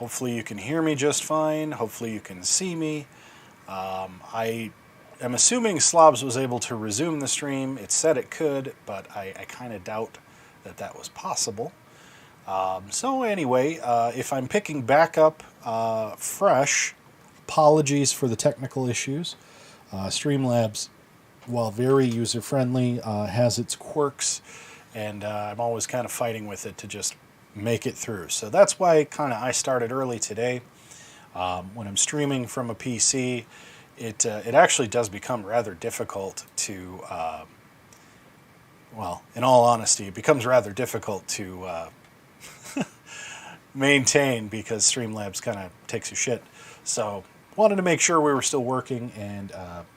Hopefully you can hear me just fine. Hopefully you can see me. I am assuming Slobs was able to resume the stream. It said it could, but I kind of doubt that that was possible. So anyway, if I'm picking back up fresh, apologies for the technical issues. Streamlabs, while very user-friendly, has its quirks, and I'm always kind of fighting with it to just make it through. So that's why I started early today. When I'm streaming from a PC, it actually does become rather difficult to, well, in all honesty, it becomes rather difficult to maintain because Streamlabs kind of takes a shit. So wanted to make sure we were still working and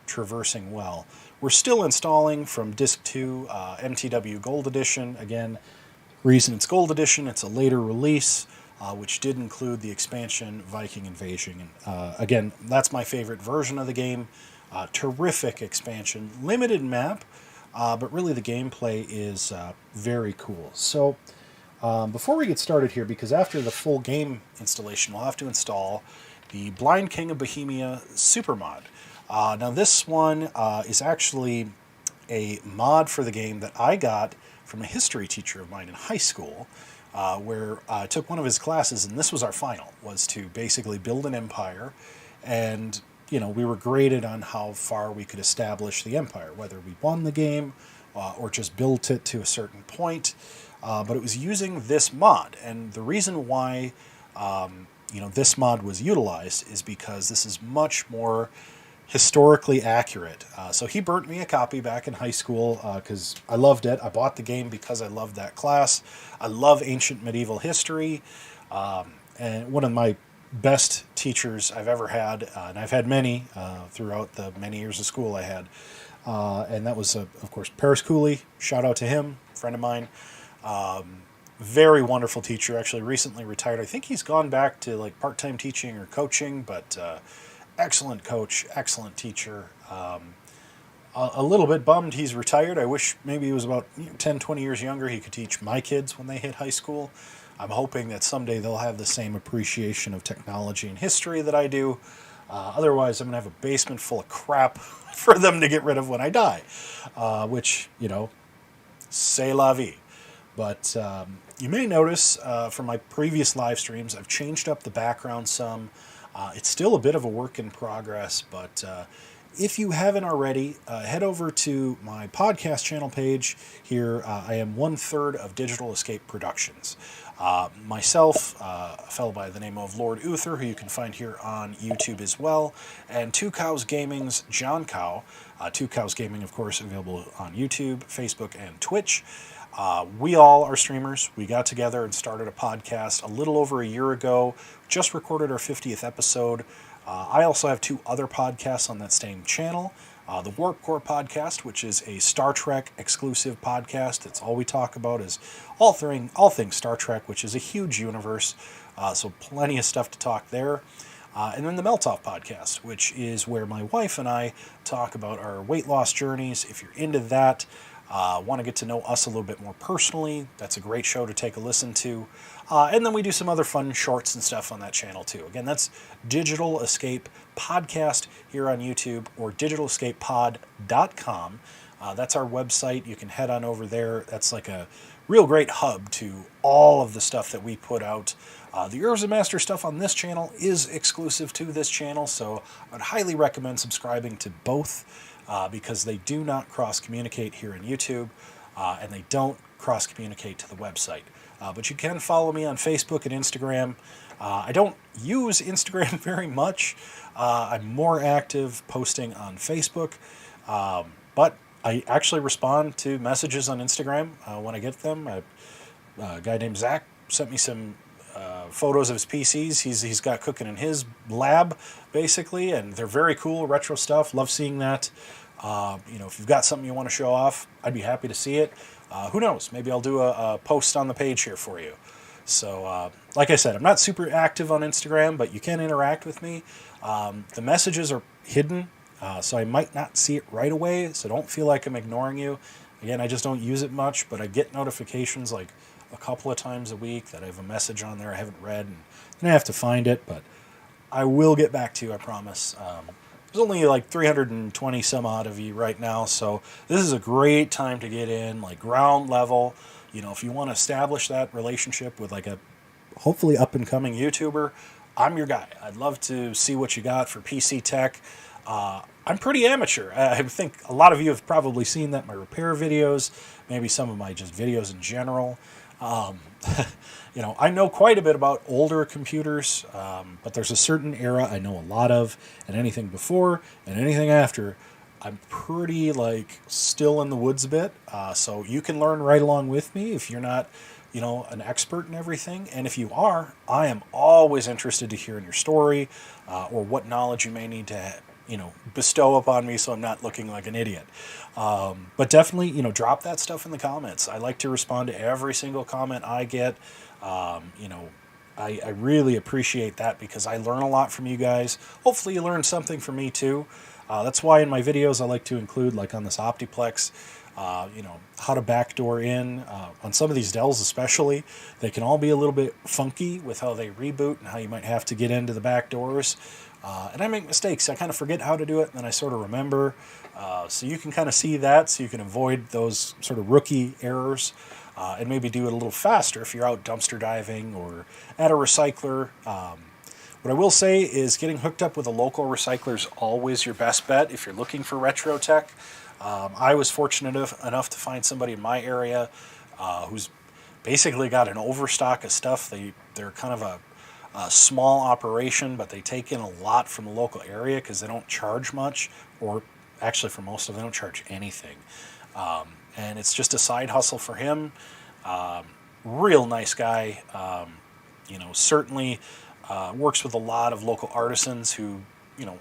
traversing well. We're still installing from Disk 2 MTW Gold Edition. Again, reason it's Gold Edition, it's a later release, which did include the expansion Viking Invasion. Again, that's my favorite version of the game. Terrific expansion, limited map, but really the gameplay is very cool. So before we get started here, because after the full game installation, we'll have to install the Blind King of Bohemia SuperMod. Now this one is actually a mod for the game that I got from a history teacher of mine in high school, where I took one of his classes, and this was our final, was to basically build an empire, and we were graded on how far we could establish the empire, whether we won the game or just built it to a certain point. But it was using this mod, and the reason why this mod was utilized is because this is much more historically accurate. So he burnt me a copy back in high school because I loved it. I bought the game because I loved that class. I love ancient medieval history, and one of my best teachers I've ever had, and I've had many throughout the many years of school I had, and that was, of course, Paris Cooley. Shout out to him, friend of mine. Very wonderful teacher, actually recently retired. I think he's gone back to like part-time teaching or coaching, but excellent coach, excellent teacher. A little bit bummed he's retired. I wish maybe he was about 10, 20 years younger. He could teach my kids when they hit high school. I'm hoping that someday they'll have the same appreciation of technology and history that I do. Otherwise, I'm going to have a basement full of crap for them to get rid of when I die, which, c'est la vie. But you may notice from my previous live streams, I've changed up the background some. It's still a bit of a work in progress, but if you haven't already, head over to my podcast channel page here. I am 1/3 of Digital Escape Productions. Myself, a fellow by the name of Lord Uther, who you can find here on YouTube as well, and Two Cows Gaming's John Cow. Two Cows Gaming, of course, available on YouTube, Facebook, and Twitch. We all are streamers. We got together and started a podcast a little over a year ago. Just recorded our 50th episode. I also have 2 other podcasts on that same channel. The Warp Core podcast, which is a Star Trek exclusive podcast. That's all we talk about is all things Star Trek, which is a huge universe. So plenty of stuff to talk there. And then the Meltoff podcast, which is where my wife and I talk about our weight loss journeys. If you're into that, want to get to know us a little bit more personally, that's a great show to take a listen to. And then we do some other fun shorts and stuff on that channel too. Again, that's Digital Escape Podcast here on YouTube, or digitalescapepod.com. That's our website. You can head on over there. That's like a real great hub to all of the stuff that we put out. The Herbs and Master stuff on this channel is exclusive to this channel, so I'd highly recommend subscribing to both. Because they do not cross-communicate here in YouTube, and they don't cross-communicate to the website. But you can follow me on Facebook and Instagram. I don't use Instagram very much. I'm more active posting on Facebook, but I actually respond to messages on Instagram when I get them. A guy named Zach sent me some photos of his PCs he's got cooking in his lab, basically, and they're very cool, retro stuff. Love seeing that. If you've got something you want to show off, I'd be happy to see it. Who knows? Maybe I'll do a post on the page here for you. So, like I said, I'm not super active on Instagram, but you can interact with me. The messages are hidden, so I might not see it right away, so don't feel like I'm ignoring you. Again, I just don't use it much, but I get notifications like a couple of times a week that I have a message on there I haven't read, and then I have to find it, but I will get back to you, I promise. There's only like 320 some odd of you right now, so this is a great time to get in, like ground level. If you want to establish that relationship with like a hopefully up and coming YouTuber, I'm your guy. I'd love to see what you got for PC tech. I'm pretty amateur. I think a lot of you have probably seen that in my repair videos, maybe some of my just videos in general. Um, I know quite a bit about older computers, but there's a certain era I know a lot of, and anything before and anything after, I'm pretty like still in the woods a bit. So you can learn right along with me if you're not, an expert in everything. And if you are, I am always interested to hear in your story, or what knowledge you may need to bestow upon me so I'm not looking like an idiot. But definitely, drop that stuff in the comments. I like to respond to every single comment I get. I really appreciate that because I learn a lot from you guys. Hopefully you learn something from me too. That's why in my videos I like to include, like on this Optiplex, how to backdoor in. On some of these Dells especially, they can all be a little bit funky with how they reboot and how you might have to get into the back doors. And I make mistakes. I kind of forget how to do it, and then I sort of remember. So you can kind of see that, so you can avoid those sort of rookie errors, and maybe do it a little faster if you're out dumpster diving or at a recycler. What I will say is getting hooked up with a local recycler is always your best bet if you're looking for retro tech. I was fortunate enough to find somebody in my area who's basically got an overstock of stuff. They're kind of a small operation, but they take in a lot from the local area because they don't charge much, or actually for most of them, they don't charge anything. And it's just a side hustle for him. Real nice guy. Certainly works with a lot of local artisans who,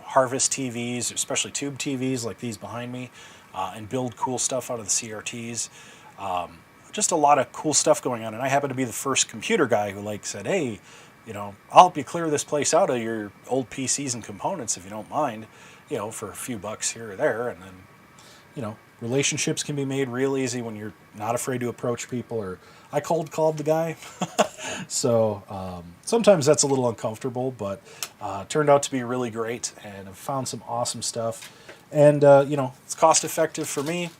harvest TVs, especially tube TVs like these behind me, and build cool stuff out of the CRTs. Just a lot of cool stuff going on. And I happen to be the first computer guy who said, hey, I'll help you clear this place out of your old PCs and components if you don't mind, for a few bucks here or there. And then, relationships can be made real easy when you're not afraid to approach people. Or I cold called the guy. So sometimes that's a little uncomfortable, but turned out to be really great. And I've found some awesome stuff. And, it's cost effective for me.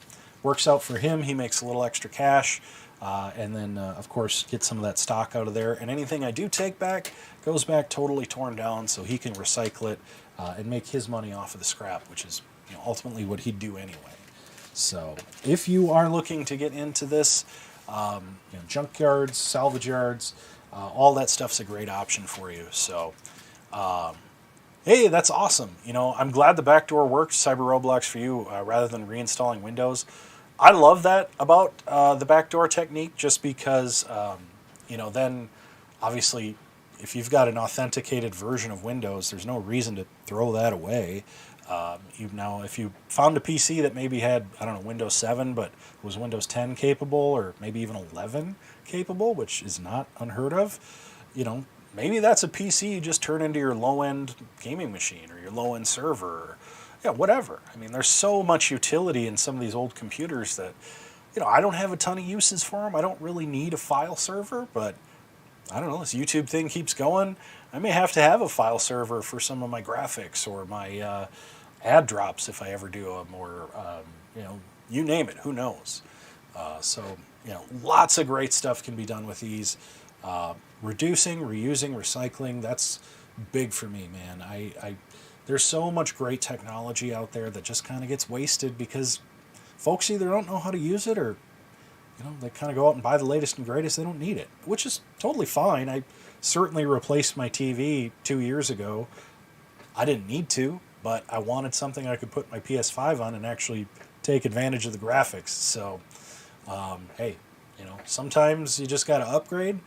Works out for him. He makes a little extra cash. And then, of course, get some of that stock out of there. And anything I do take back goes back totally torn down so he can recycle it and make his money off of the scrap, which is ultimately what he'd do anyway. So if you are looking to get into this, junkyards, salvage yards, all that stuff's a great option for you. So, hey, that's awesome. I'm glad the backdoor worked, Cyber Roblox, for you rather than reinstalling Windows. I love that about the backdoor technique, just because, then obviously if you've got an authenticated version of Windows, there's no reason to throw that away. If you found a PC that maybe had, Windows 7, but was Windows 10 capable, or maybe even 11 capable, which is not unheard of, maybe that's a PC you just turn into your low-end gaming machine or your low-end server, or whatever. I mean, there's so much utility in some of these old computers that, I don't have a ton of uses for them. I don't really need a file server, but I don't know, this YouTube thing keeps going. I may have to have a file server for some of my graphics or my ad drops if I ever do them, or, you name it, who knows. So, lots of great stuff can be done with these. Reducing, reusing, recycling, that's big for me, man. There's so much great technology out there that just kind of gets wasted because folks either don't know how to use it, or they kind of go out and buy the latest and greatest. They don't need it, which is totally fine. I certainly replaced my TV 2 years ago. I didn't need to, but I wanted something I could put my PS5 on and actually take advantage of the graphics. So, hey, sometimes you just got to upgrade.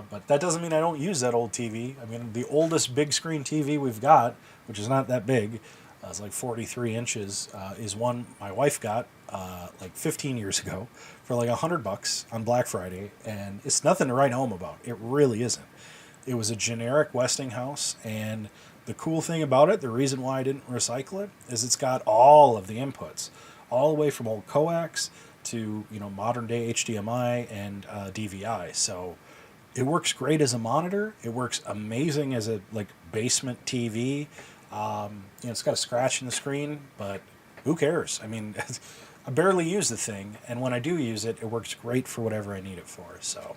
But that doesn't mean I don't use that old TV. I mean, the oldest big screen TV we've got, which is not that big, it's like 43 inches, is one my wife got 15 years ago for like $100 on Black Friday, and it's nothing to write home about. It really isn't. It was a generic Westinghouse, and the cool thing about it, the reason why I didn't recycle it, is it's got all of the inputs, all the way from old coax to, you know, modern day HDMI and DVI. So it works great as a monitor. It works amazing as a like basement TV. You know, it's got a scratch in the screen, but who cares? I mean, I barely use the thing, and when I do use it, it works great for whatever I need it for. So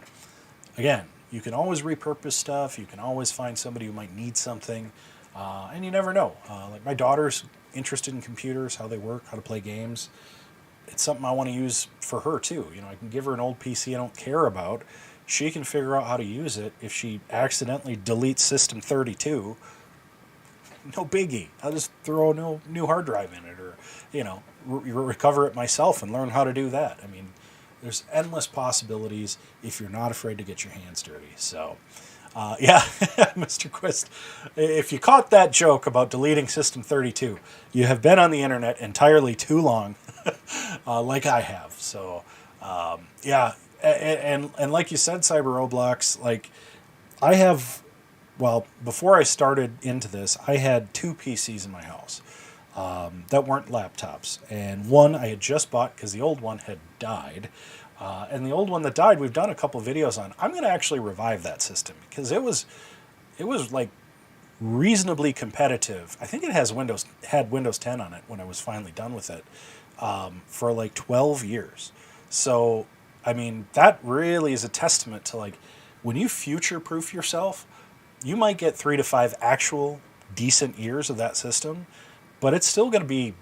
again, you can always repurpose stuff. You can always find somebody who might need something, and you never know. Like my daughter's interested in computers, how they work, how to play games. It's something I want to use for her too. You know, I can give her an old PC I don't care about. She can figure out how to use it. If she accidentally deletes System 32, no biggie. I'll just throw a new hard drive in it, or, you know, recover it myself and learn how to do that. I mean, there's endless possibilities if you're not afraid to get your hands dirty. So, yeah, Mr. Quist, if you caught that joke about deleting System 32, you have been on the internet entirely too long, like I have. So, yeah, and like you said, Cyber Roblox, like I have, well, before I started into this, I had 2 PCs in my house that weren't laptops. And one I had just bought because the old one had died. And the old one that died, we've done a couple videos on. I'm going to actually revive that system because it was like reasonably competitive. I think it had Windows 10 on it when I was finally done with it for like 12 years. So, I mean, that really is a testament to like when you future-proof yourself, you might get 3 to 5 actual decent years of that system, but it's still going to be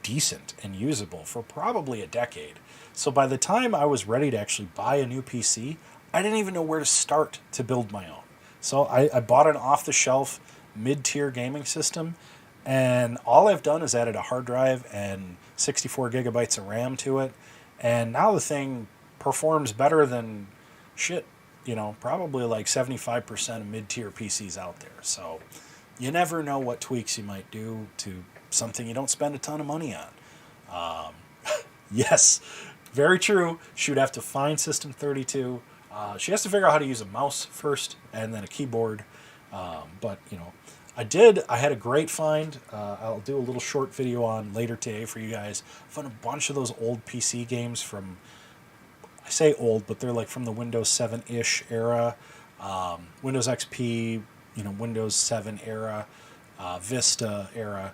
decent and usable for probably a decade. So by the time I was ready to actually buy a new PC, I didn't even know where to start to build my own. So I bought an off-the-shelf mid-tier gaming system, and all I've done is added a hard drive and 64 gigabytes of RAM to it, and now the thing performs better than shit. You know, probably like 75% of mid-tier PCs out there. So you never know what tweaks you might do to something you don't spend a ton of money on. Yes, very true. She would have to find System 32. She has to figure out how to use a mouse first and then a keyboard. But, you know, I had a great find. I'll do a little short video on later today for you guys. I found a bunch of those old PC games from, I say old, but they're like from the Windows 7-ish era, Windows XP, you know, Windows 7 era, Vista era,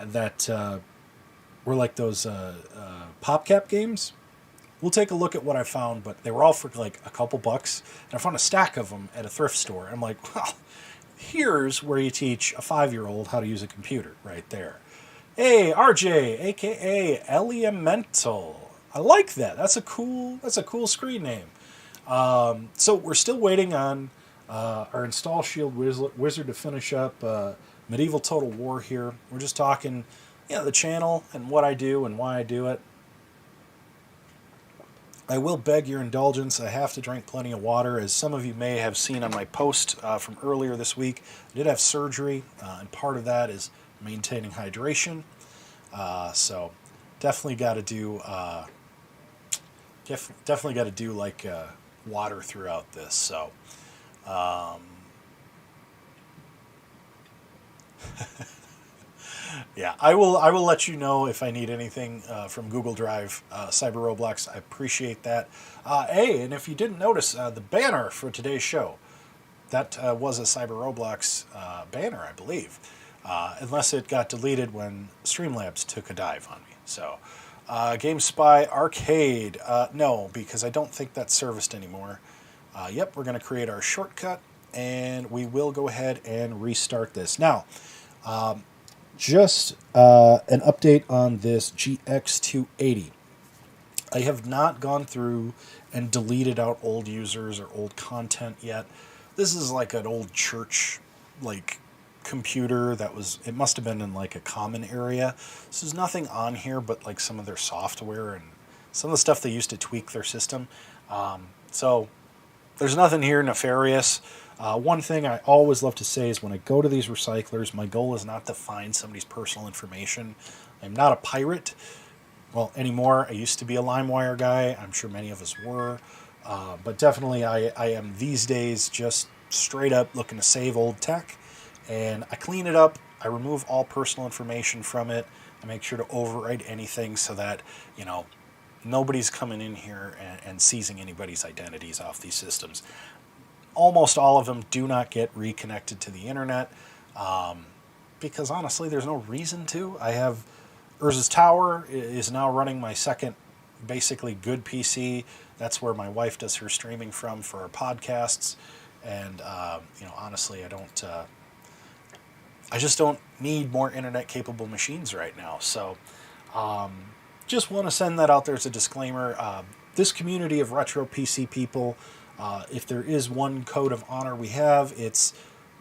that were like those PopCap games. We'll take a look at what I found, but they were all for like a couple bucks, and I found a stack of them at a thrift store. I'm like, well, here's where you teach a 5-year-old how to use a computer right there. Hey, RJ, aka Elemental. I like that. That's a cool screen name. So we're still waiting on our Install Shield Wizard to finish up Medieval Total War here. We're just talking, you know, the channel and what I do and why I do it. I will beg your indulgence. I have to drink plenty of water. As some of you may have seen on my post from earlier this week, I did have surgery, and part of that is maintaining hydration. So definitely got to do like water throughout this. So yeah, I will let you know if I need anything from Google Drive, Cyber Roblox. I appreciate that. Hey, and if you didn't notice, the banner for today's show, that was a Cyber Roblox banner, I believe, unless it got deleted when Streamlabs took a dive on me. So, GameSpy Arcade, no, because I don't think that's serviced anymore. Yep, we're going to create our shortcut, and we will go ahead and restart this. Now, just an update on this GX280. I have not gone through and deleted out old users or old content yet. This is like an old church like computer that was, it must have been in like a common area. So there's nothing on here but like some of their software and some of the stuff they used to tweak their system. So there's nothing here nefarious. One thing I always love to say is when I go to these recyclers, my goal is not to find somebody's personal information. I'm not a pirate. Well, anymore. I used to be a LimeWire guy. I'm sure many of us were. But definitely I am these days just straight up looking to save old tech. And I clean it up. I remove all personal information from it. I make sure to overwrite anything so that, you know, Nobody's coming in here and seizing anybody's identities off these systems. Almost all of them do not get reconnected to the internet, because honestly, there's no reason to. I have Urza's Tower is now running my second, basically good PC. That's where my wife does her streaming from for her podcasts, and honestly, I just don't need more internet capable machines right now. So, just want to send that out there as a disclaimer. This community of retro PC people, if there is one code of honor we have, it's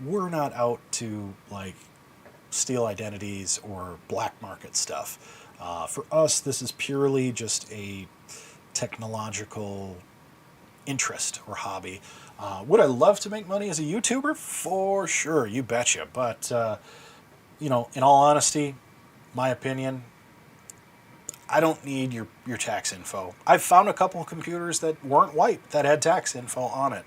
we're not out to like steal identities or black market stuff. For us, this is purely just a technological interest or hobby. Would I love to make money as a YouTuber? For sure, you betcha. But, in all honesty, my opinion, I don't need your tax info. I've found a couple of computers that weren't wiped that had tax info on it.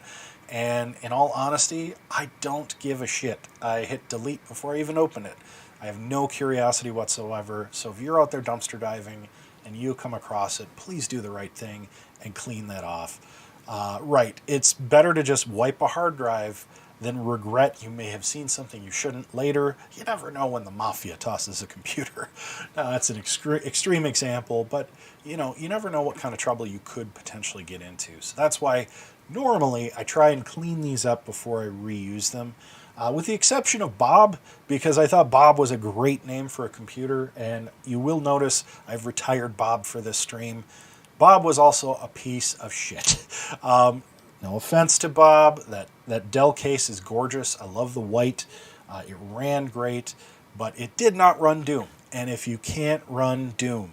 And in all honesty, I don't give a shit. I hit delete before I even open it. I have no curiosity whatsoever. So if you're out there dumpster diving and you come across it, please do the right thing and clean that off. Right, it's better to just wipe a hard drive than regret you may have seen something you shouldn't later. You never know when the mafia tosses a computer. Now, that's an extreme example, but you never know what kind of trouble you could potentially get into. So that's why normally I try and clean these up before I reuse them. With the exception of Bob, because I thought Bob was a great name for a computer, and you will notice I've retired Bob for this stream. Bob was also a piece of shit. No offense to Bob. That Dell case is gorgeous. I love the white. It ran great, but it did not run Doom. And if you can't run Doom,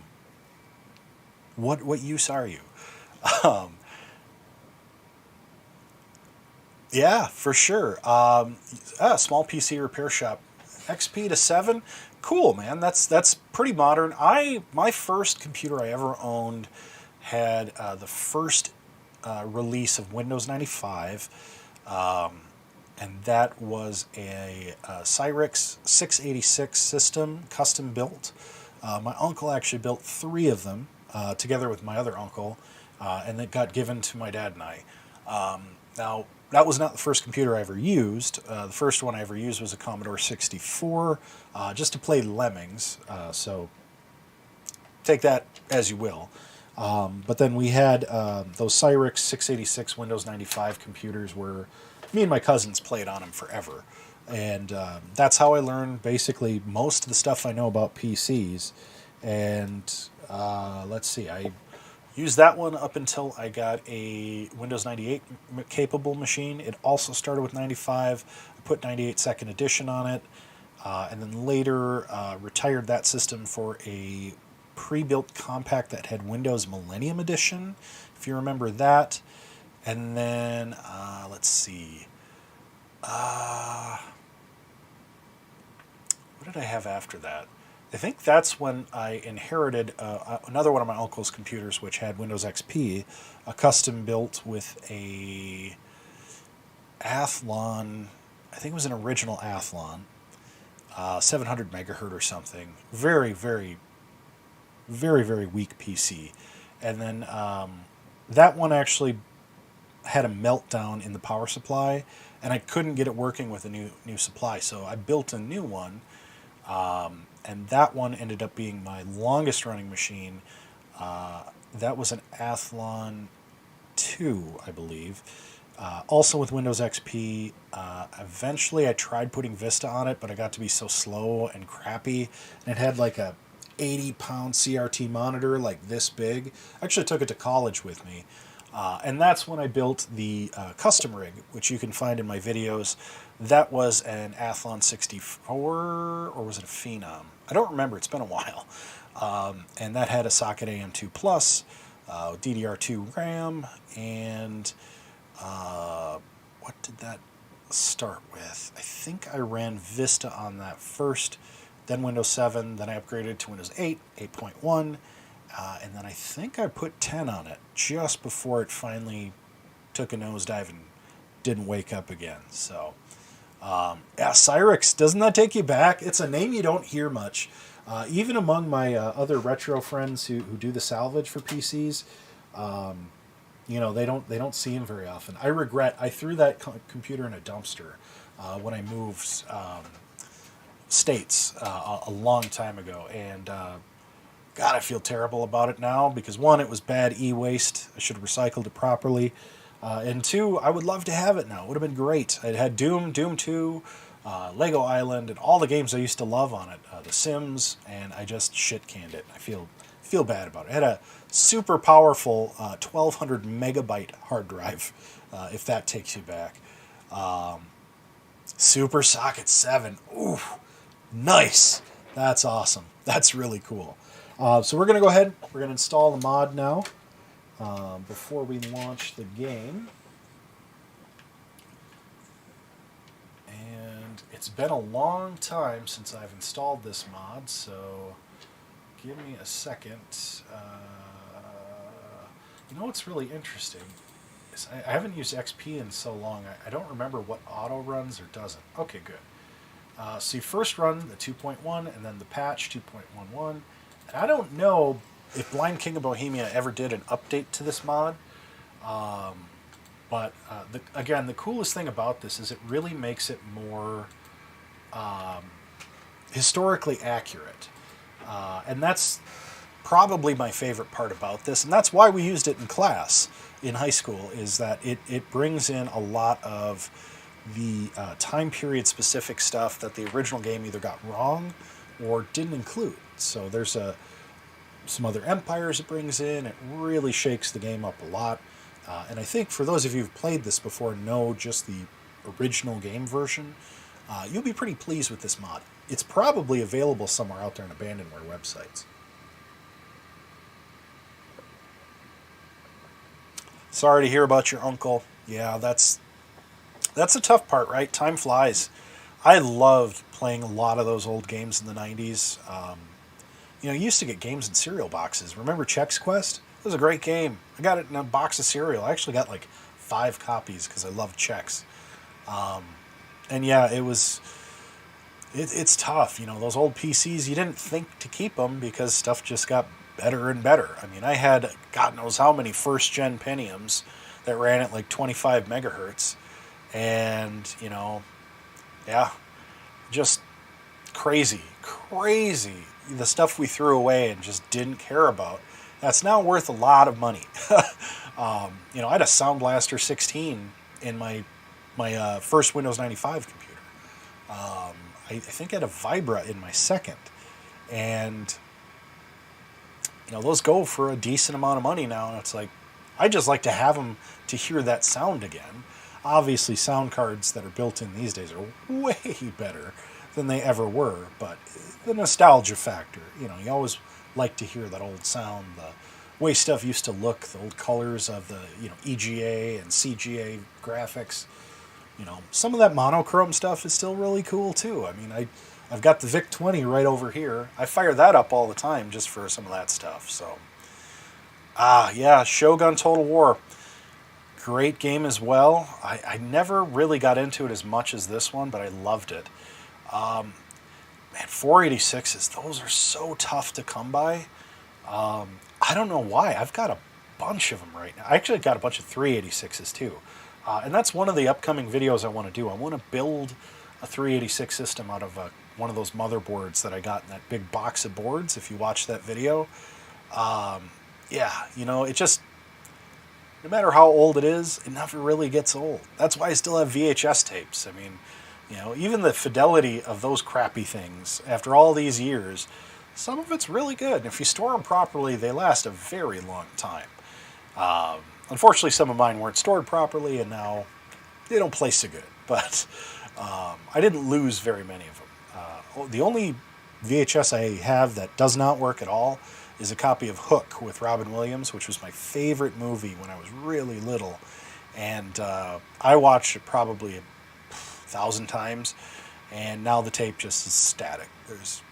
what use are you? Yeah, for sure. Small PC repair shop. XP to 7? Cool, man. That's pretty modern. My first computer I ever owned had the first release of Windows 95, and that was a Cyrix 686 system, custom built. My uncle actually built 3 of them together with my other uncle, and it got given to my dad and I. Now, that was not the first computer I ever used. The first one I ever used was a Commodore 64, just to play Lemmings, so take that as you will. But then we had those Cyrix 686 Windows 95 computers where me and my cousins played on them forever. And that's how I learned basically most of the stuff I know about PCs. And let's see, I used that one up until I got a Windows 98 capable machine. It also started with 95. I put 98 second edition on it. And then later retired that system for a pre-built compact that had Windows Millennium Edition, if you remember that. And then, let's see. What did I have after that? I think that's when I inherited another one of my uncle's computers, which had Windows XP, a custom built with a Athlon, I think it was an original Athlon, 700 megahertz or something. Very, very, very, very weak PC. And then that one actually had a meltdown in the power supply, and I couldn't get it working with a new supply. So I built a new one, and that one ended up being my longest running machine. That was an Athlon 2, I believe. Also with Windows XP. Eventually I tried putting Vista on it, but I got to be so slow and crappy. And it had like a 80-pound CRT monitor like this big. I actually took it to college with me. And that's when I built the custom rig, which you can find in my videos. That was an Athlon 64, or was it a Phenom? I don't remember. It's been a while. And that had a socket AM2 Plus, DDR2 RAM, and what did that start with? I think I ran Vista on that first, then Windows 7, then I upgraded to Windows 8, 8.1, and then I think I put 10 on it just before it finally took a nosedive and didn't wake up again. So, yeah, Cyrix, doesn't that take you back? It's a name you don't hear much. Even among my other retro friends who do the salvage for PCs, they don't see him very often. I regret I threw that computer in a dumpster when I moved states a long time ago, and God, I feel terrible about it now because one, it was bad e-waste. I should have recycled it properly. And two, I would love to have it now. It would have been great. It had Doom 2, Lego Island, and all the games I used to love on it. The Sims, and I just shit-canned it. I feel bad about it. It had a super powerful 1,200 megabyte hard drive, if that takes you back. Super Socket 7. Ooh, nice. That's awesome. That's really cool. So we're going to go ahead. We're going to install the mod now before we launch the game. And it's been a long time since I've installed this mod, so give me a second. You know what's really interesting is I haven't used XP in so long. I don't remember what auto runs or doesn't. Okay, good. So you first run the 2.1 and then the patch 2.11. And I don't know if Blind King of Bohemia ever did an update to this mod. But again, the coolest thing about this is it really makes it more historically accurate. And that's probably my favorite part about this. And that's why we used it in class in high school, is that it brings in a lot of the time period specific stuff that the original game either got wrong or didn't include. So there's some other empires it brings in. It really shakes the game up a lot. And I think for those of you who've played this before and know just the original game version, you'll be pretty pleased with this mod. It's probably available somewhere out there on abandonware websites. Sorry to hear about your uncle. Yeah, that's a tough part, right? Time flies. I loved playing a lot of those old games in the 90s. You used to get games in cereal boxes. Remember Chex Quest? It was a great game. I got it in a box of cereal. I actually got like 5 copies because I loved Chex. And yeah, it's tough. Those old PCs, you didn't think to keep them because stuff just got better and better. I mean, I had God knows how many first-gen Pentiums that ran at like 25 megahertz. And, yeah, just crazy. The stuff we threw away and just didn't care about. That's now worth a lot of money. I had a Sound Blaster 16 in my first Windows 95 computer. I think I had a Vibra in my second. And, those go for a decent amount of money now. And it's like, I just like to have them to hear that sound again. Obviously, sound cards that are built in these days are way better than they ever were. But the nostalgia factor, you always like to hear that old sound, the way stuff used to look, the old colors of the EGA and CGA graphics. Some of that monochrome stuff is still really cool too. I mean, I've got the VIC-20 right over here. I fire that up all the time just for some of that stuff. So, yeah, Shogun Total War, great game as well. I never really got into it as much as this one, but I loved it. Man, 486s, those are so tough to come by. I don't know why. I've got a bunch of them right now. I actually got a bunch of 386s too. And that's one of the upcoming videos I want to do. I want to build a 386 system out of one of those motherboards that I got in that big box of boards, if you watch that video. Yeah, it just, no matter how old it is, it never really gets old. That's why I still have VHS tapes. I mean, even the fidelity of those crappy things, after all these years, some of it's really good. And if you store them properly, they last a very long time. Unfortunately, some of mine weren't stored properly, and now they don't play so good. But I didn't lose very many of them. The only VHS I have that does not work at all is a copy of Hook with Robin Williams, which was my favorite movie when I was really little. And I watched it probably 1,000 times, and now the tape just is static.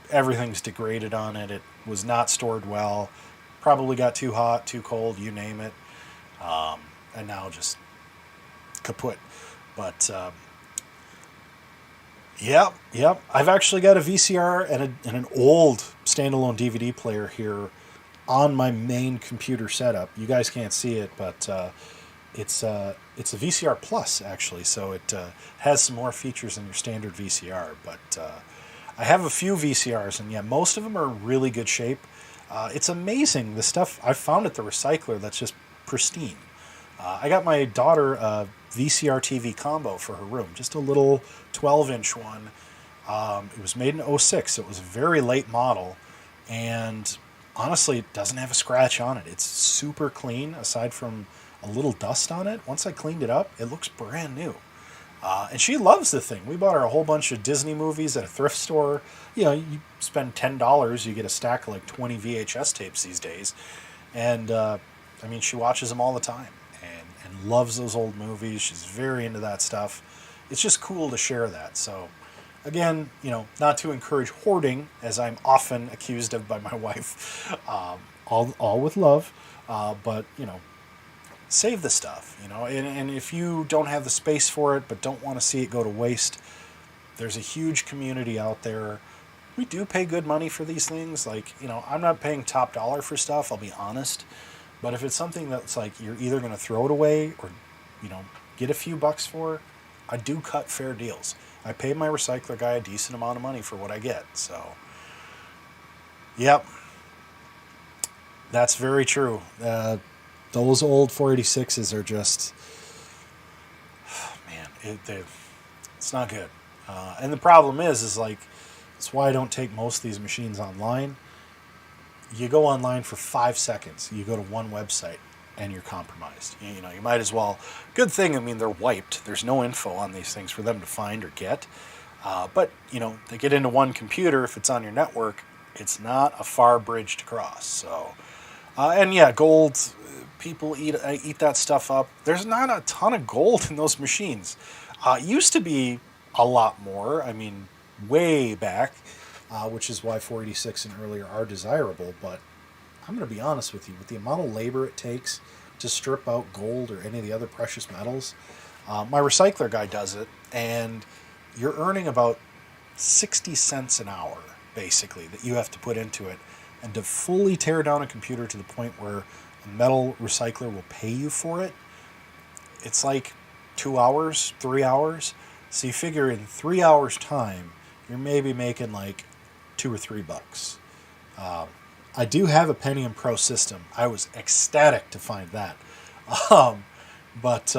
Everything's degraded on it. It was not stored well. Probably got too hot, too cold, you name it. And now just kaput. But Yep, yep. I've actually got a VCR and an old standalone DVD player here on my main computer setup. You guys can't see it, but it's a VCR Plus actually, so it has some more features than your standard VCR. But I have a few VCRs, and yeah, most of them are in really good shape. It's amazing the stuff I found at the recycler that's just pristine. I got my daughter a VCR TV combo for her room, just a little 12-inch one. It was made in '06. It was a very late model, and honestly, it doesn't have a scratch on it. It's super clean, aside from a little dust on it. Once I cleaned it up, it looks brand new. And she loves the thing. We bought her a whole bunch of Disney movies at a thrift store. You know, you spend $10, you get a stack of like 20 VHS tapes these days. And I mean, she watches them all the time and loves those old movies. She's very into that stuff. It's just cool to share that. So, again, you know, not to encourage hoarding, as I'm often accused of by my wife, all with love. But, you know, save the stuff, you know, and if you don't have the space for it but don't want to see it go to waste, there's a huge community out there. We do pay good money for these things. Like, you know, I'm not paying top dollar for stuff, I'll be honest. But if it's something that's like you're either going to throw it away or, you know, get a few bucks for, I do cut fair deals. I pay my recycler guy a decent amount of money for what I get. So, yep, that's very true. Those old 486s are just, man, it's not good. And the problem is like, that's why I don't take most of these machines online. You go online for 5 seconds. You go to one website and you're compromised. You know, you might as well. Good thing, I mean, they're wiped. There's no info on these things for them to find or get. But, you know, they get into one computer. If it's on your network, it's not a far bridge to cross. So, and yeah, gold, people eat that stuff up. There's not a ton of gold in those machines. It used to be a lot more. I mean, way back, which is why 486 and earlier are desirable. But I'm going to be honest with you, with the amount of labor it takes to strip out gold or any of the other precious metals, my recycler guy does it, and you're earning about 60 cents an hour, basically, that you have to put into it. And to fully tear down a computer to the point where a metal recycler will pay you for it, it's like 2 hours, 3 hours. So you figure in 3 hours' time, you're maybe making like $2 or $3. I do have a Pentium Pro system. I was ecstatic to find that. But,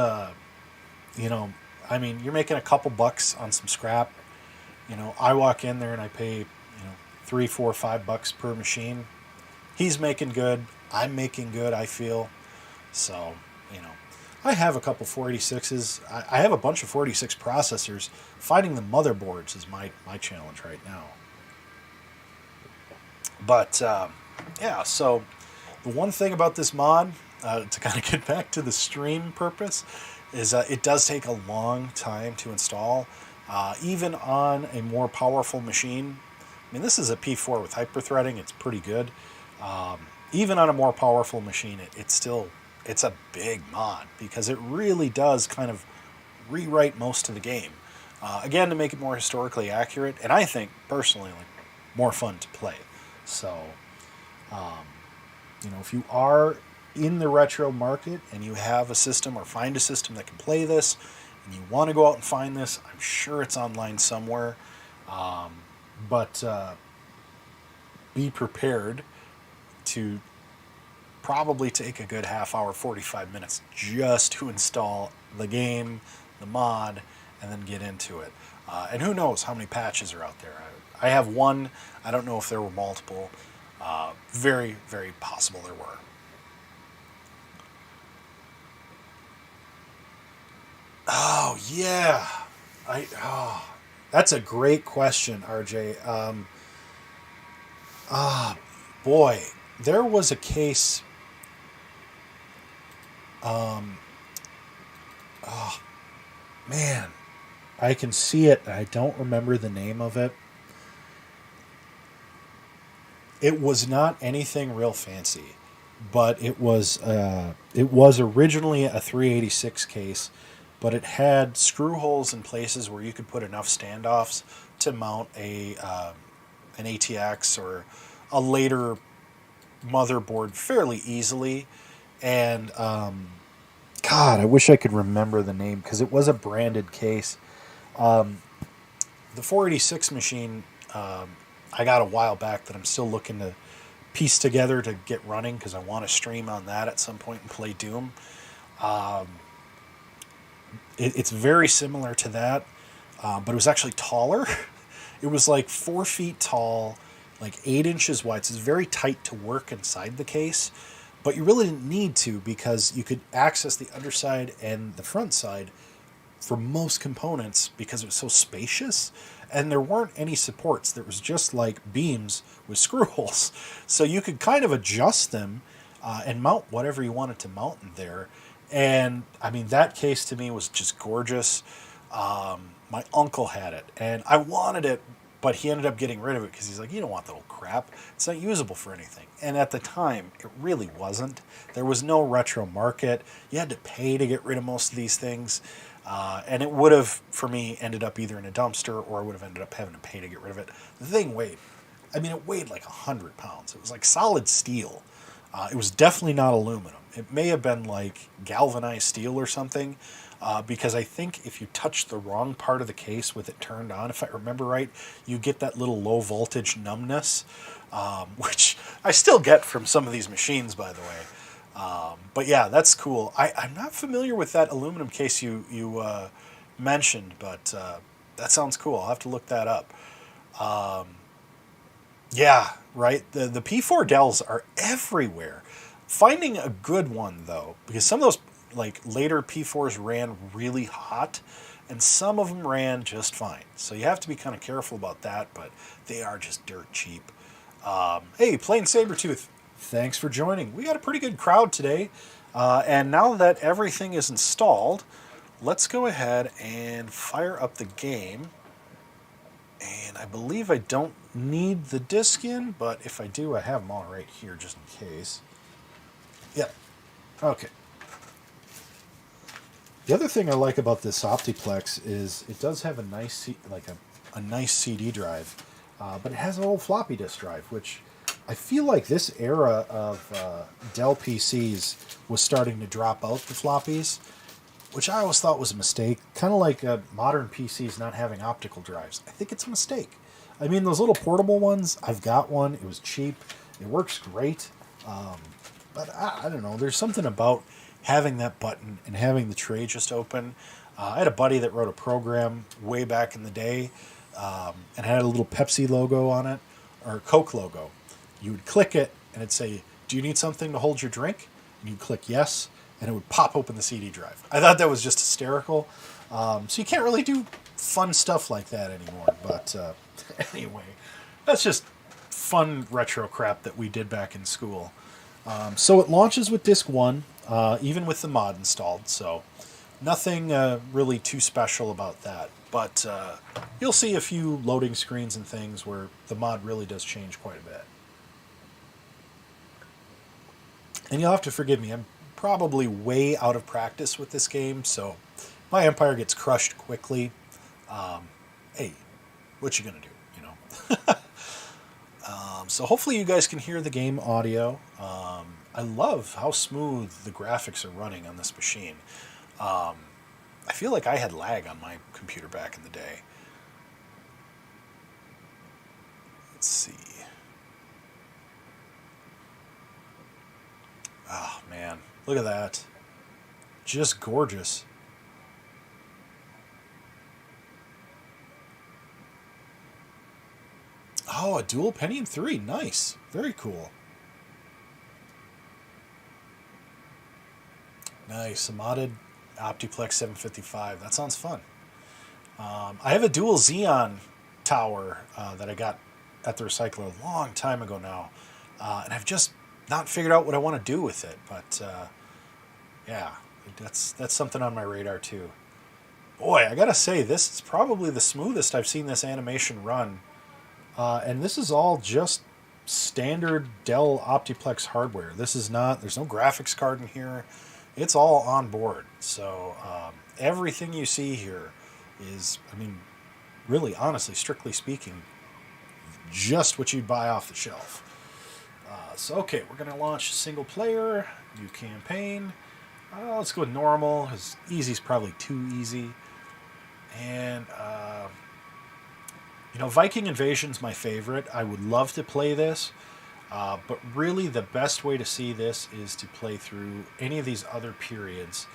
you know, I mean, you're making a couple bucks on some scrap. You know, I walk in there and I pay, you know, $3, $4, $5 per machine. He's making good. I'm making good, I feel. So, you know, I have a couple 486s. I have a bunch of 486 processors. Finding the motherboards is my challenge right now. But, yeah, so the one thing about this mod, to kind of get back to the stream purpose, is it does take a long time to install. Even on a more powerful machine. I mean, this is a P4 with hyperthreading. It's pretty good. Even on a more powerful machine, it's a big mod because it really does kind of rewrite most of the game. Again, to make it more historically accurate, and I think, personally, like, more fun to play. So, you know, if you are in the retro market and you have a system or find a system that can play this, and you want to go out and find this, I'm sure it's online somewhere. But be prepared to probably take a good half hour, 45 minutes just to install the game, the mod, and then get into it. And who knows how many patches are out there. I have one. I don't know if there were multiple. Very, very possible there were. Oh, yeah. That's a great question, RJ. Boy, there was a case. Oh, man, I can see it. I don't remember the name of it. It was not anything real fancy, but it was originally a 386 case, but it had screw holes in places where you could put enough standoffs to mount an ATX or a later motherboard fairly easily. And God, I wish I could remember the name because it was a branded case. The 486 machine I got a while back that I'm still looking to piece together to get running because I want to stream on that at some point and play Doom. It's very similar to that, but it was actually taller. It was like 4 feet tall, like 8 inches wide. So it's very tight to work inside the case, but you really didn't need to because you could access the underside and the front side for most components because it was so spacious, and there weren't any supports. There was just like beams with screw holes, so you could kind of adjust them and mount whatever you wanted to mount in there. And I mean, that case to me was just gorgeous. My uncle had it, and I wanted it, but he ended up getting rid of it because he's like, you don't want that old crap. It's not usable for anything. And at the time, it really wasn't. There was no retro market. You had to pay to get rid of most of these things. And it would have, for me, ended up either in a dumpster or I would have ended up having to pay to get rid of it. The thing weighed, it weighed like 100 pounds. It was like solid steel. It was definitely not aluminum. It may have been like galvanized steel or something, because I think if you touch the wrong part of the case with it turned on, if I remember right, you get that little low voltage numbness, which I still get from some of these machines, by the way. But yeah, that's cool. I'm not familiar with that aluminum case you mentioned, but that sounds cool. I'll have to look that up. Yeah, right. The P4 Dells are everywhere. Finding a good one though, because some of those like later P4s ran really hot, and some of them ran just fine. So you have to be kind of careful about that, but they are just dirt cheap. Hey, Plain Sabretooth, thanks for joining. We got a pretty good crowd today, and now that everything is installed, let's go ahead and fire up the game. And I believe I don't need the disc in, but if I do, I have them all right here just in case. Yep. Okay. The other thing I like about this Optiplex is it does have a nice, a nice CD drive, but it has an old floppy disk drive, which I feel like this era of Dell PCs was starting to drop out the floppies, which I always thought was a mistake. Kind of like modern PCs not having optical drives. I think it's a mistake. I mean, those little portable ones, I've got one. It was cheap. It works great. But I don't know. There's something about having that button and having the tray just open. I had a buddy that wrote a program way back in the day and had a little Pepsi logo on it, or Coke logo. You would click it and it'd say, do you need something to hold your drink? And you'd click yes, and it would pop open the CD drive. I thought that was just hysterical. So you can't really do fun stuff like that anymore. But anyway, that's just fun retro crap that we did back in school. So it launches with Disk 1, even with the mod installed. So nothing really too special about that. But you'll see a few loading screens and things where the mod really does change quite a bit. And you'll have to forgive me. I'm probably way out of practice with this game, so my Empire gets crushed quickly. Hey, what you gonna do, you know? So hopefully you guys can hear the game audio. I love how smooth the graphics are running on this machine. I feel like I had lag on my computer back in the day. Let's see. Oh, man. Look at that. Just gorgeous. Oh, a dual Pentium 3. Nice. Very cool. Nice. A modded Optiplex 755. That sounds fun. I have a dual Xeon tower that I got at the recycler a long time ago now. And I've just not figured out what I want to do with it. But, yeah, that's something on my radar, too. Boy, I gotta say, this is probably the smoothest I've seen this animation run. And this is all just standard Dell Optiplex hardware. This is not, there's no graphics card in here. it's all on board. So everything you see here is, I mean, really, honestly, strictly speaking, just what you'd buy off the shelf. So, okay, we're going to launch single player, new campaign. Let's go with normal, because easy is probably too easy. And, Viking Invasion's my favorite. I would love to play this, but really the best way to see this is to play through any of these other periods.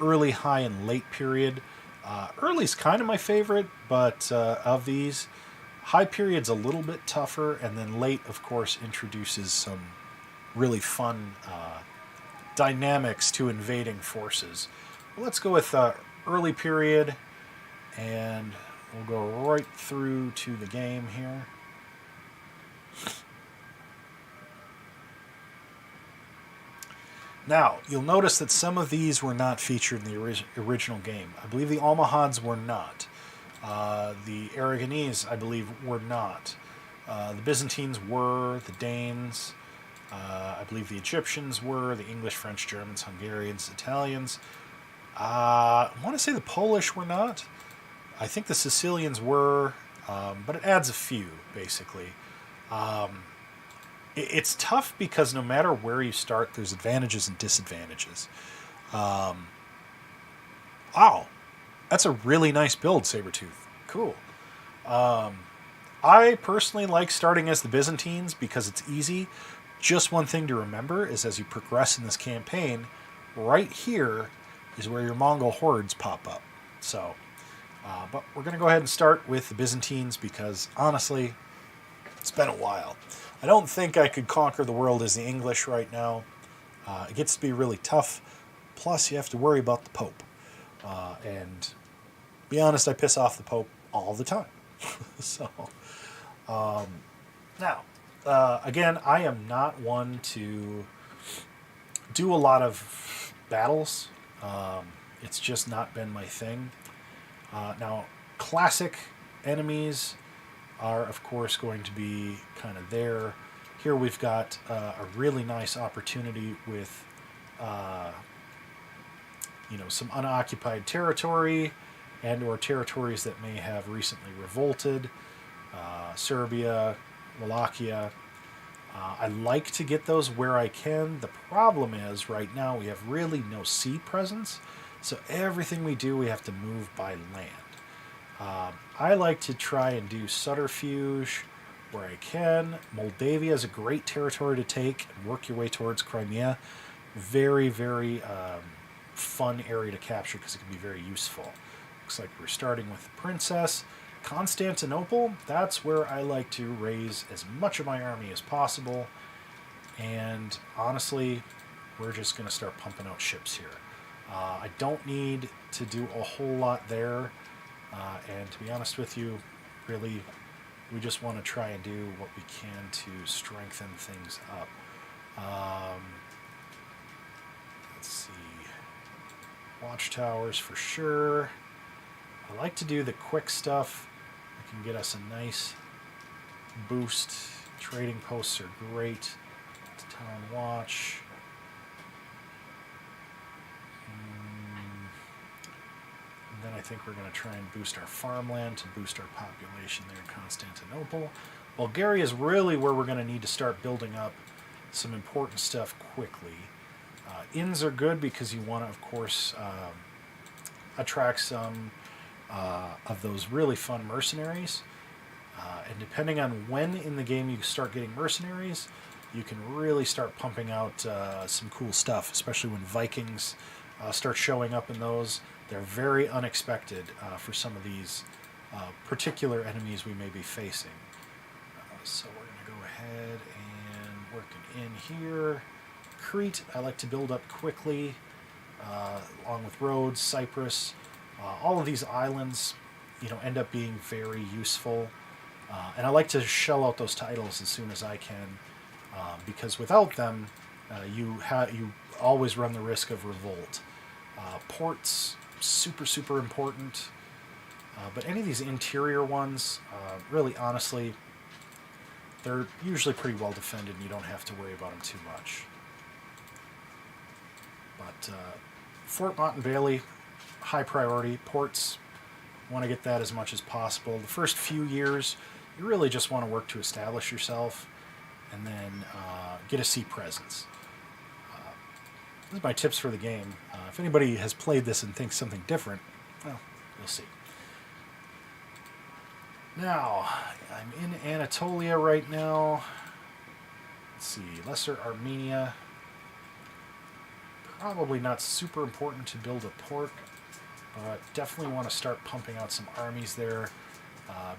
Early, high, and late period. Early's kind of my favorite, but of these, high period's a little bit tougher, and then late, of course, introduces some really fun dynamics to invading forces. Let's go with early period, and we'll go right through to the game here. Now, you'll notice that some of these were not featured in the original game. I believe the Almohads were not. The Aragonese, I believe, were not. The Byzantines were, the Danes, I believe the Egyptians were, the English, French, Germans, Hungarians, Italians. I want to say the Polish were not. I think the Sicilians were, but it adds a few, basically. It's tough because no matter where you start, there's advantages and disadvantages. Wow, that's a really nice build, Sabretooth. Cool. I personally like starting as the Byzantines because it's easy. Just one thing to remember is as you progress in this campaign, right here is where your Mongol hordes pop up. So, but we're going to go ahead and start with the Byzantines because, honestly, it's been a while. I don't think I could conquer the world as the English right now. It gets to be really tough. Plus, you have to worry about the Pope. And be honest, I piss off the Pope all the time. So, now, again, I am not one to do a lot of battles. It's just not been my thing. Now, classic enemies are, of course, going to be kind of there. Here we've got a really nice opportunity with, some unoccupied territory and or territories that may have recently revolted. Serbia, Wallachia. I like to get those where I can. The problem is, right now, we have really no sea presence, so everything we do, we have to move by land. I like to try and do subterfuge where I can. Moldavia is a great territory to take and work your way towards Crimea. Very, very fun area to capture because it can be very useful. Looks like we're starting with the princess. Constantinople, that's where I like to raise as much of my army as possible. And honestly, we're just going to start pumping out ships here. I don't need to do a whole lot there. And to be honest with you, really, we just want to try and do what we can to strengthen things up. Let's see. Watchtowers for sure. I like to do the quick stuff. It can get us a nice boost. Trading posts are great. Town watch. And then I think we're going to try and boost our farmland to boost our population there in Constantinople. Bulgaria is really where we're going to need to start building up some important stuff quickly. Inns are good because you want to, of course, attract some of those really fun mercenaries. And depending on when in the game you start getting mercenaries, you can really start pumping out some cool stuff, especially when Vikings start showing up in those. They're very unexpected for some of these particular enemies we may be facing. So we're going to go ahead and work an inn here. Crete, I like to build up quickly, along with Rhodes, Cyprus. All of these islands, end up being very useful. And I like to shell out those titles as soon as I can, because without them, you always run the risk of revolt. Ports, super, super important. But any of these interior ones, really, honestly, they're usually pretty well defended and you don't have to worry about them too much. But Fort Mott and Bailey, high priority. Ports, want to get that as much as possible. The first few years, you really just want to work to establish yourself and then get a sea presence. These are my tips for the game. If anybody has played this and thinks something different, well, we'll see. Now, I'm in Anatolia right now. Let's see, Lesser Armenia. Probably not super important to build a port, but definitely want to start pumping out some armies there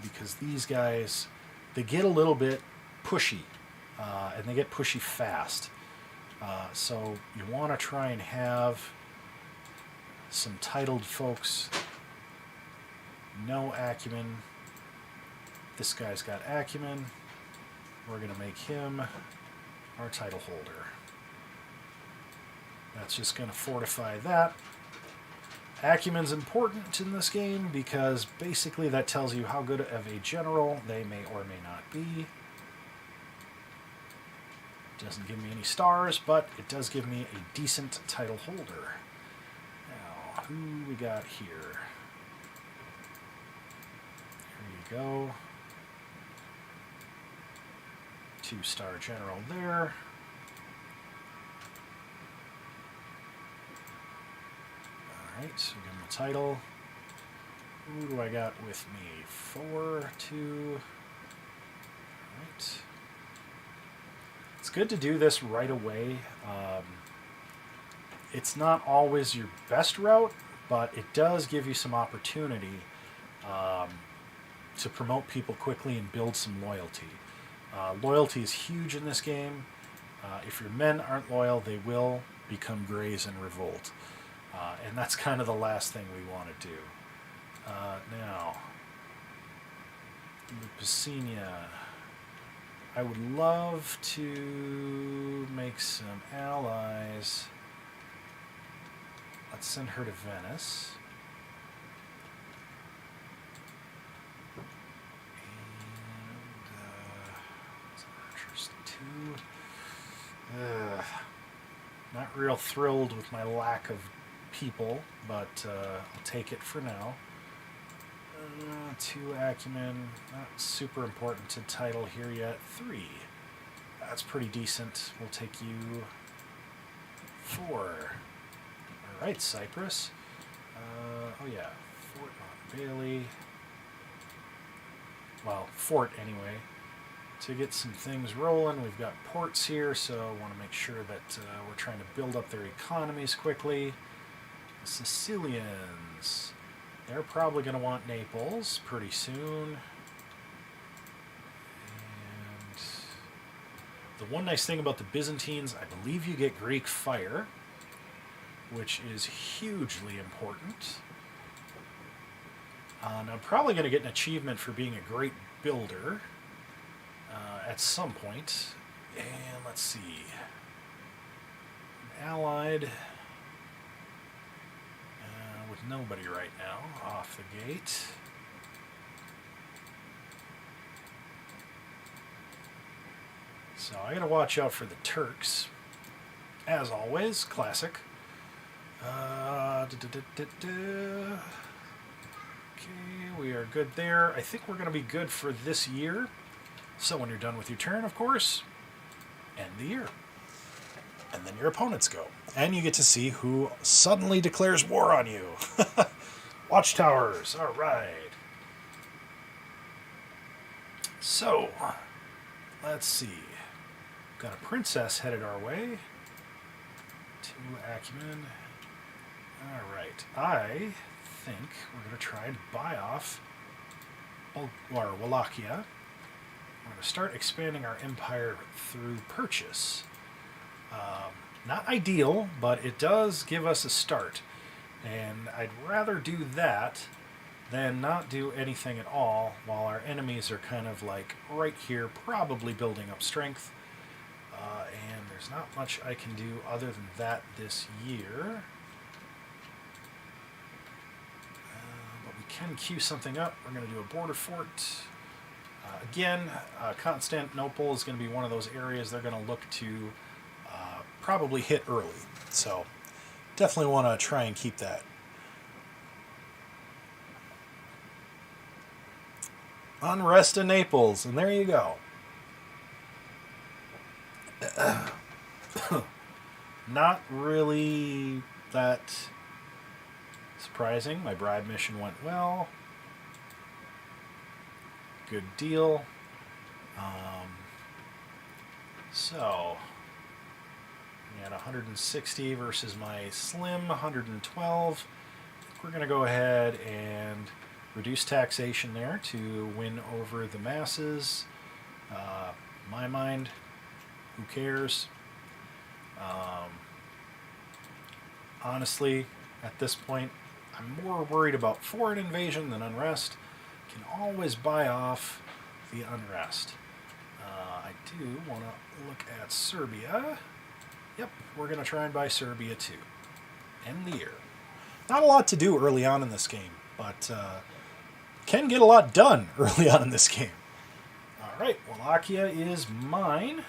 because these guys, they get a little bit pushy, and they get pushy fast. So you want to try and have some titled folks. No acumen. This guy's got acumen. We're going to make him our title holder. That's just going to fortify that. Acumen's important in this game because basically that tells you how good of a general they may or may not be. Doesn't give me any stars, but it does give me a decent title holder. Now, who we got here? Here you go. 2-star general there. Alright, so give him a title. Who do I got with me? 4, 2. Alright. It's good to do this right away. It's not always your best route, but it does give you some opportunity to promote people quickly and build some loyalty. Loyalty is huge in this game. If your men aren't loyal, they will become greys and revolt. And that's kind of the last thing we want to do. Now, Lupicenia. I would love to make some allies. Let's send her to Venice. Not real thrilled with my lack of people, but I'll take it for now. 2 acumen, not super important to title here yet. 3, that's pretty decent. We'll take you. 4. Alright, Cyprus. Oh yeah, Fort Mont Bailey. Well, fort anyway. To get some things rolling, we've got ports here, so I want to make sure that we're trying to build up their economies quickly. The Sicilians, they're probably going to want Naples pretty soon. And the one nice thing about the Byzantines, I believe you get Greek fire, which is hugely important. And I'm probably going to get an achievement for being a great builder at some point. And let's see. Allied with nobody right now off the gate. So I gotta watch out for the Turks. As always, classic. Okay, we are good there. I think we're gonna be good for this year. So when you're done with your turn, of course, end the year. And then your opponents go. And you get to see who suddenly declares war on you. Watchtowers, all right. So, let's see. Got a princess headed our way. 2 acumen. All right. I think we're going to try and buy off Wallachia. We're going to start expanding our empire through purchase. Not ideal, but it does give us a start. And I'd rather do that than not do anything at all while our enemies are kind of like right here, probably building up strength. And there's not much I can do other than that this year. But we can queue something up. We're going to do a border fort. Again, Constantinople is going to be one of those areas they're going to look to probably hit early. So Definitely want to try and keep that. Unrest in Naples, and there you go. Not really that surprising. My bribe mission went well. Good deal. So, we had 160 versus my slim 112. We're going to go ahead and reduce taxation there to win over the masses. My mind, who cares? Honestly, at this point, I'm more worried about foreign invasion than unrest. Can always buy off the unrest. I do want to look at Serbia. Yep, we're going to try and buy Serbia too. End the year. Not a lot to do early on in this game, but can get a lot done early on in this game. Alright, Wallachia is mine.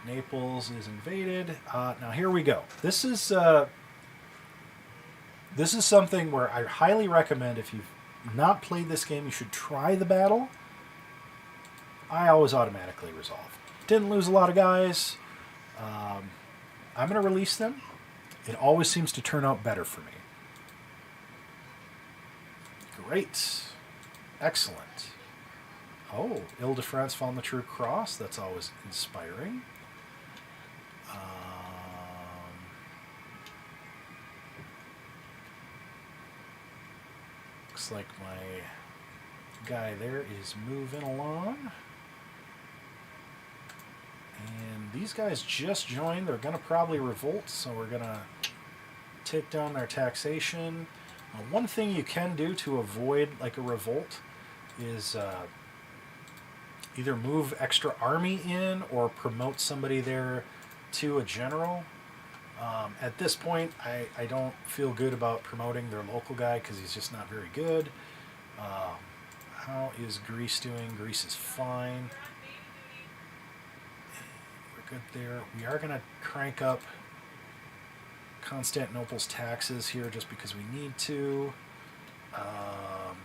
Naples is invaded. Now here we go. This is something where I highly recommend, if you've not played this game, you should try the battle. I always automatically resolve. Didn't lose a lot of guys. I'm going to release them. It always seems to turn out better for me. Great. Excellent. Oh, Ile-de-France found the true cross. That's always inspiring. Looks like my guy there is moving along. And these guys just joined. They're going to probably revolt, so we're going to take down their taxation. One thing you can do to avoid like a revolt is either move extra army in or promote somebody there to a general. At this point, I don't feel good about promoting their local guy because he's just not very good. How is Greece doing? Greece is fine. We're good there. We are going to crank up Constantinople's taxes here just because we need to. I'm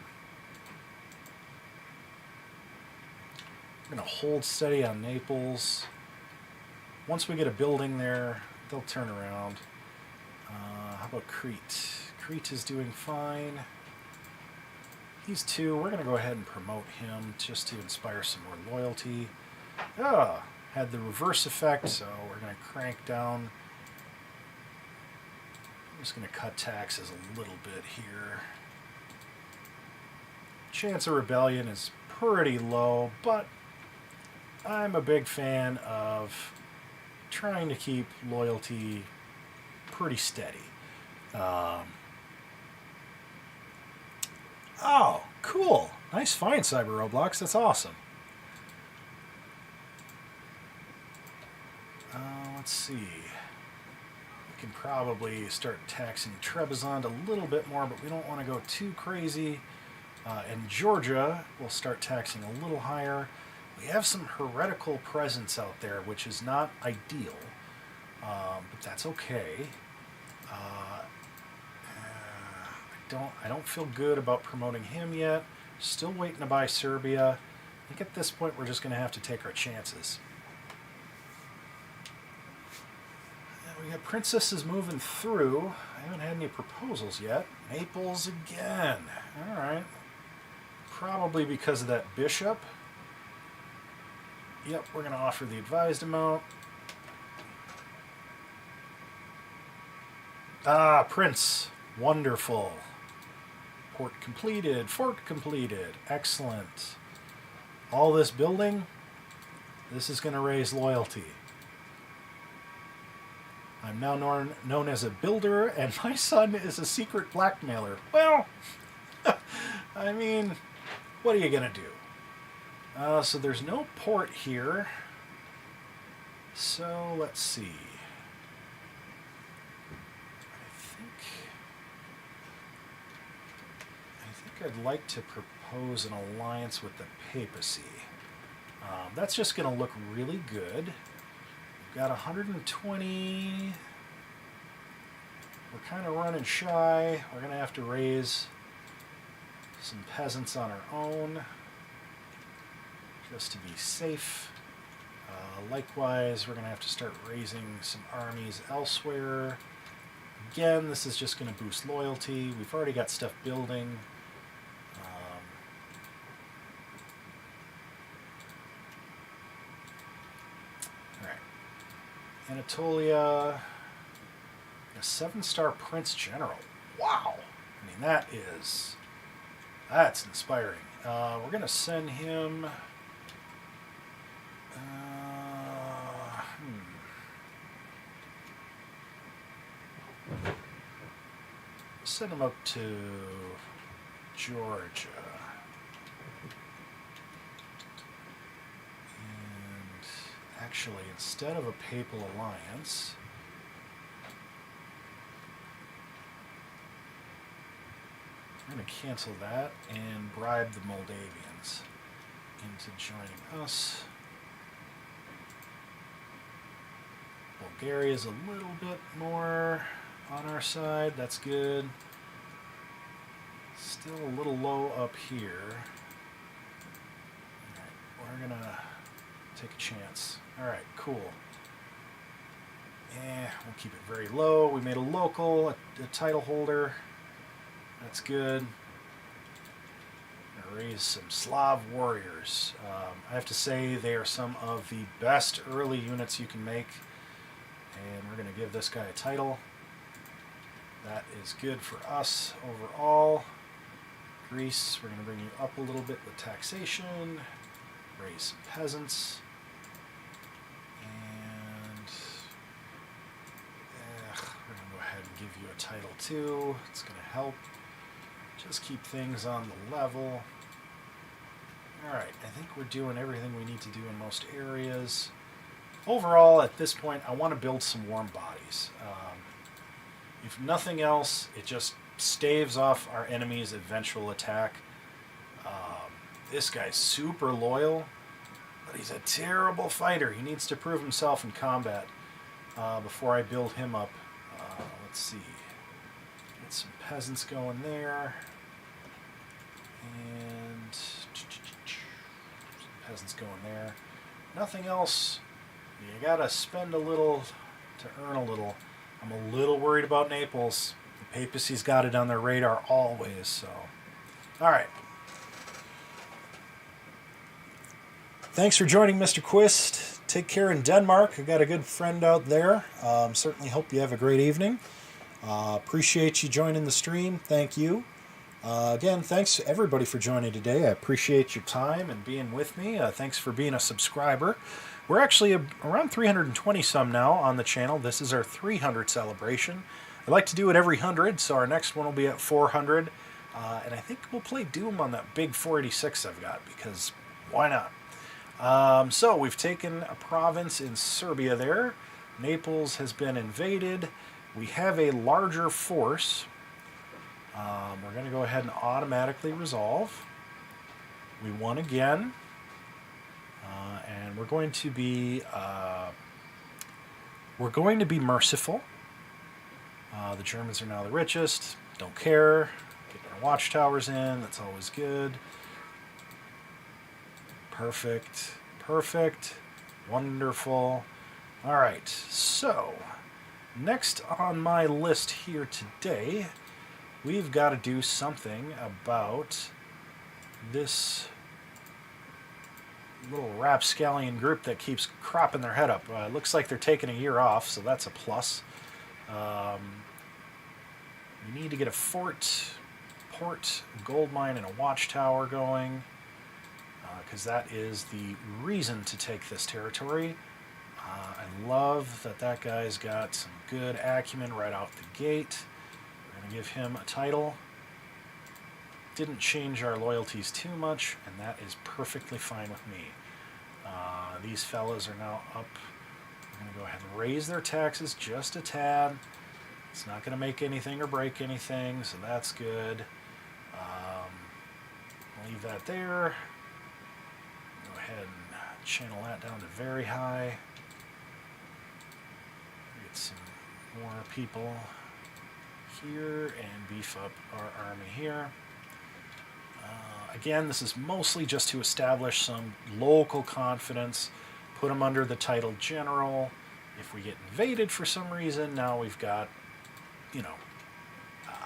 going to hold steady on Naples. Once we get a building there, they'll turn around. How about Crete? Crete is doing fine. These two, we're going to go ahead and promote him just to inspire some more loyalty. Had the reverse effect, so we're going to crank down. I'm just going to cut taxes a little bit here. Chance of rebellion is pretty low, but I'm a big fan of trying to keep loyalty pretty steady. Oh, cool. Nice find, Cyber Roblox. That's awesome. Let's see. We can probably start taxing Trebizond a little bit more, but we don't want to go too crazy. And Georgia will start taxing a little higher. We have some heretical presence out there, which is not ideal, but that's okay. I don't feel good about promoting him yet. Still waiting to buy Serbia. I think at this point we're just going to have to take our chances. And we got princesses moving through. I haven't had any proposals yet. Naples again. All right. Probably because of that bishop. Yep, we're going to offer the advised amount. Ah, Prince. Wonderful. Port completed. Fort completed. Excellent. All this building, this is going to raise loyalty. I'm now known as a builder, and my son is a secret blackmailer. Well, I mean, what are you going to do? So there's no port here. So let's see. I think I'd like to propose an alliance with the papacy. That's just going to look really good. We've got 120. we're kind of running shy. We're going to have to raise some peasants on our own just to be safe. Likewise, we're going to have to start raising some armies elsewhere. Again, this is just going to boost loyalty. We've already got stuff building. Alright. Anatolia, a 7-star Prince General. Wow! I mean, that's inspiring. We're going to send him... Send him up to Georgia. And actually, instead of a papal alliance, we're going to cancel that and bribe the Moldavians into joining us. Bulgaria is a little bit more on our side. That's good. Still a little low up here. Alright, we're gonna take a chance. Alright, cool. We'll keep it very low. We made a local, a title holder. That's good. Gonna raise some Slav warriors. I have to say they are some of the best early units you can make. And we're gonna give this guy a title. That is good for us overall. Greece, we're going to bring you up a little bit with taxation, raise some peasants, and we're going to go ahead and give you a title too. It's going to help just keep things on the level. Alright, I think we're doing everything we need to do in most areas. Overall, at this point, I want to build some warm bodies. If nothing else, it just staves off our enemy's eventual attack. This guy's super loyal, but he's a terrible fighter. He needs to prove himself in combat before I build him up. Let's see. Get some peasants going there. And some peasants going there. Nothing else. You gotta spend a little to earn a little. I'm a little worried about Naples. The papacy's got it on their radar always, so. Alright. Thanks for joining, Mr. Quist. Take care in Denmark. I got a good friend out there. Certainly hope you have a great evening. Appreciate you joining the stream. Thank you. Again, thanks to everybody for joining today. I appreciate your time and being with me. Thanks for being a subscriber. We're actually around 320 some now on the channel. This is our 300 celebration. I like to do it every 100, so our next one will be at 400. And I think we'll play Doom on that big 486 I've got, because why not? So we've taken a province in Serbia there. Naples has been invaded. We have a larger force. We're going to go ahead and automatically resolve. We won again. And we're going to be merciful. The Germans are now the richest. Don't care. Getting our watchtowers in. That's always good. Perfect. Perfect. Wonderful. All right. So, next on my list here today, we've got to do something about this little rapscallion group that keeps cropping their head up. It looks like they're taking a year off, so that's a plus. We need to get a fort, port, gold mine, and a watchtower going, because that is the reason to take this territory. I love that that guy's got some good acumen right out the gate. We're going to give him a title. Didn't change our loyalties too much, and that is perfectly fine with me. These fellas are now up. We're going to go ahead and raise their taxes just a tad. It's not going to make anything or break anything, so that's good. Leave that there. Go ahead and channel that down to very high. Get some more people. here and beef up our army here. Again, this is mostly just to establish some local confidence, put them under the title general. If we get invaded for some reason, now we've got, you know,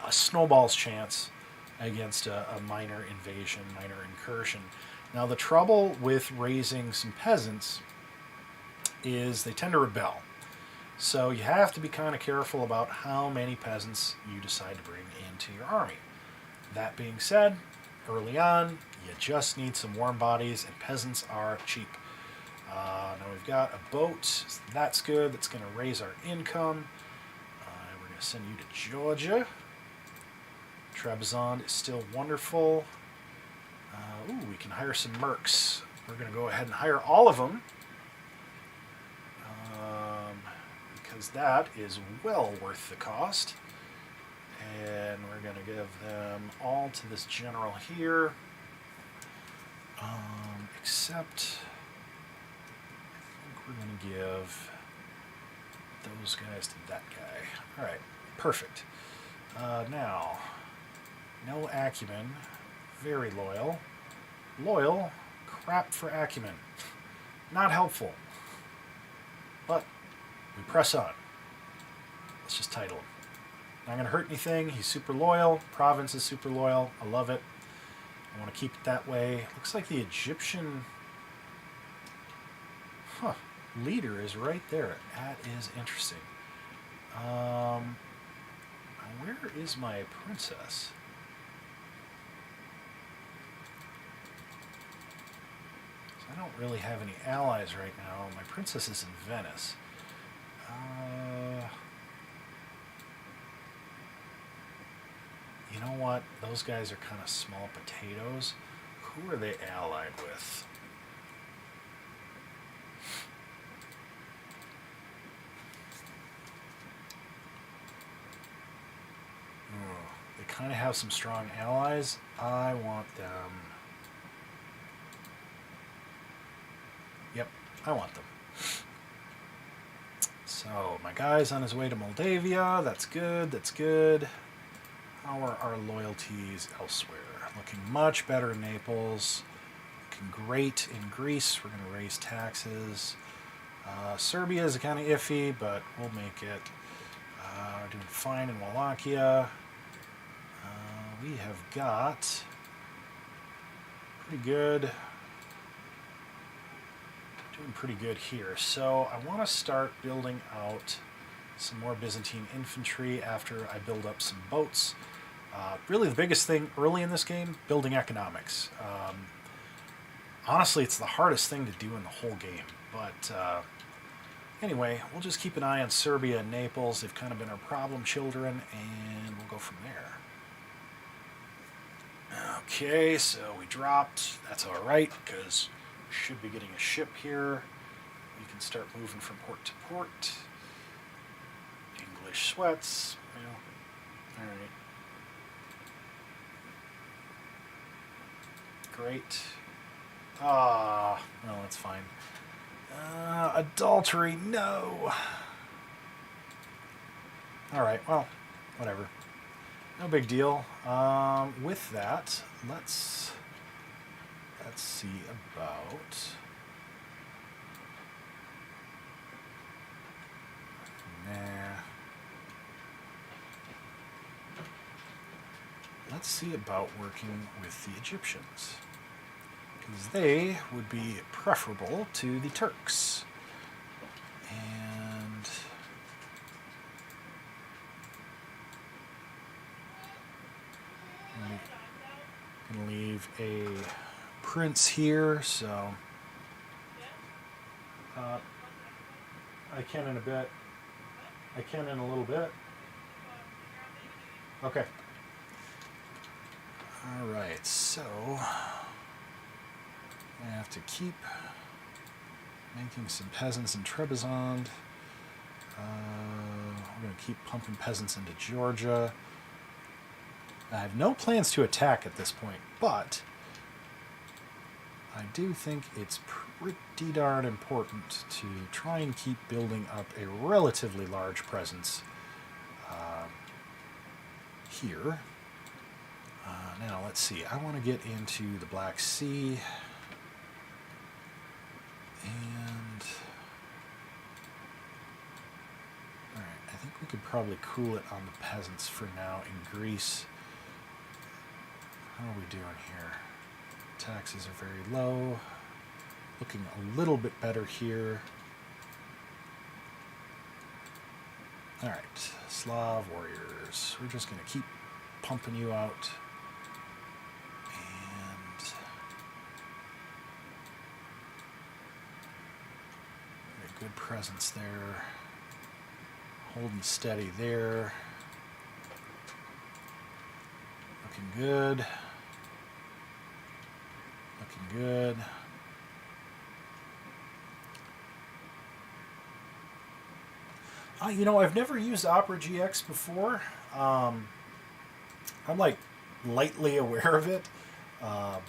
a snowball's chance against a minor invasion, minor incursion. Now, the trouble with raising some peasants is they tend to rebel. So you have to be kind of careful about how many peasants you decide to bring into your army. That being said, early on, you just need some warm bodies, and peasants are cheap. Now we've got a boat. So that's good. That's going to raise our income. We're going to send you to Georgia. Trebizond is still wonderful. We can hire some mercs. We're going to go ahead and hire all of them. Because that is well worth the cost. And we're going to give them all to this general here. Except, I think we're going to give those guys to that guy. All right, perfect. Now, no acumen. Very loyal. Loyal, crap for acumen. Not helpful. But we press on. Let's just title him. Not going to hurt anything. He's super loyal. Province is super loyal. I love it. I want to keep it that way. Looks like the Egyptian leader is right there. That is interesting. Where is my princess? I don't really have any allies right now. My princess is in Venice. You know what? Those guys are kind of small potatoes. Who are they allied with? They kind of have some strong allies. I want them. Yep, I want them. So, my guy's on his way to Moldavia. That's good, that's good. How are our loyalties elsewhere? Looking much better in Naples. Looking great in Greece. We're going to raise taxes. Serbia is kind of iffy, but we'll make it. We're doing fine in Wallachia. We have got pretty good. Doing pretty good here. So I want to start building out some more Byzantine infantry after I build up some boats. Really the biggest thing early in this game, building economics. Honestly, it's the hardest thing to do in the whole game. But anyway, we'll just keep an eye on Serbia and Naples. They've kind of been our problem children, and we'll go from there. Okay, so we dropped. That's all right, because we should be getting a ship here. We can start moving from port to port. English sweats. Well, all right. Great. Well, that's fine. Adultery, no. All right, well, whatever. No big deal. With that, let's see about. Let's see about working with the Egyptians, because they would be preferable to the Turks. And I'm going to leave a prince here, so I can in a bit. I can in a little bit. Okay. All right, so I have to keep making some peasants in Trebizond. We're going to keep pumping peasants into Georgia. I have no plans to attack at this point, but I do think it's pretty darn important to try and keep building up a relatively large presence here. Now let's see, I want to get into the Black Sea, and alright, I think we could probably cool it on the peasants for now in Greece. How are we doing here? Taxes are very low, looking a little bit better here. Alright, Slav warriors, we're just going to keep pumping you out. Good presence there. Holding steady there. Looking good. Looking good. You know, I've never used Opera GX before. I'm like lightly aware of it,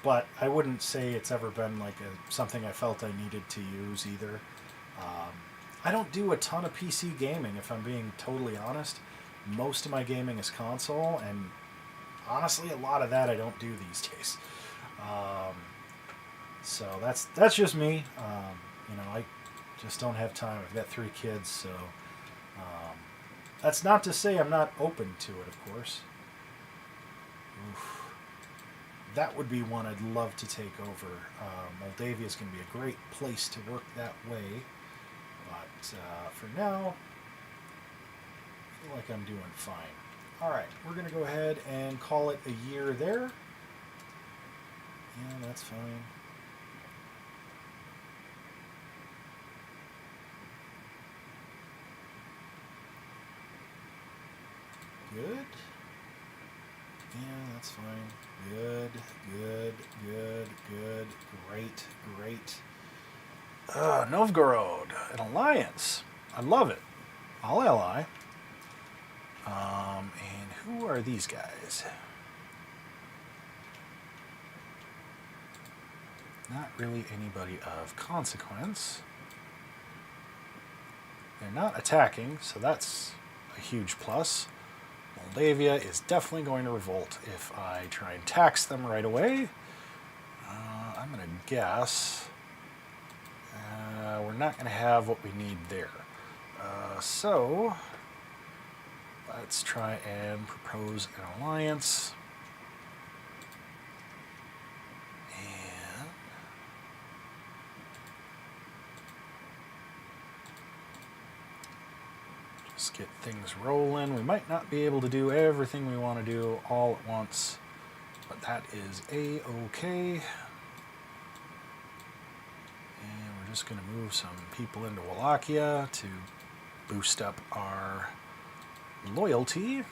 but I wouldn't say it's ever been like something I felt I needed to use either. I don't do a ton of PC gaming, if I'm being totally honest. Most of my gaming is console, and honestly, a lot of that I don't do these days. So that's just me. You know, I just don't have time. I've got 3 kids, so that's not to say I'm not open to it, of course. Oof. That would be one I'd love to take over. Moldavia is going to be a great place to work that way. But for now, I feel like I'm doing fine. Alright, we're going to go ahead and call it a year there. Yeah, that's fine. Good. Yeah, that's fine. Good, good, good, good, great, great. Novgorod, an alliance. I love it. I'll ally. And who are these guys? Not really anybody of consequence. They're not attacking, so that's a huge plus. Moldavia is definitely going to revolt if I try and tax them right away. I'm going to guess we're not going to have what we need there. So let's try and propose an alliance. And just get things rolling. We might not be able to do everything we want to do all at once, but that is a-okay. And we're just going to move some people into Wallachia to boost up our loyalty.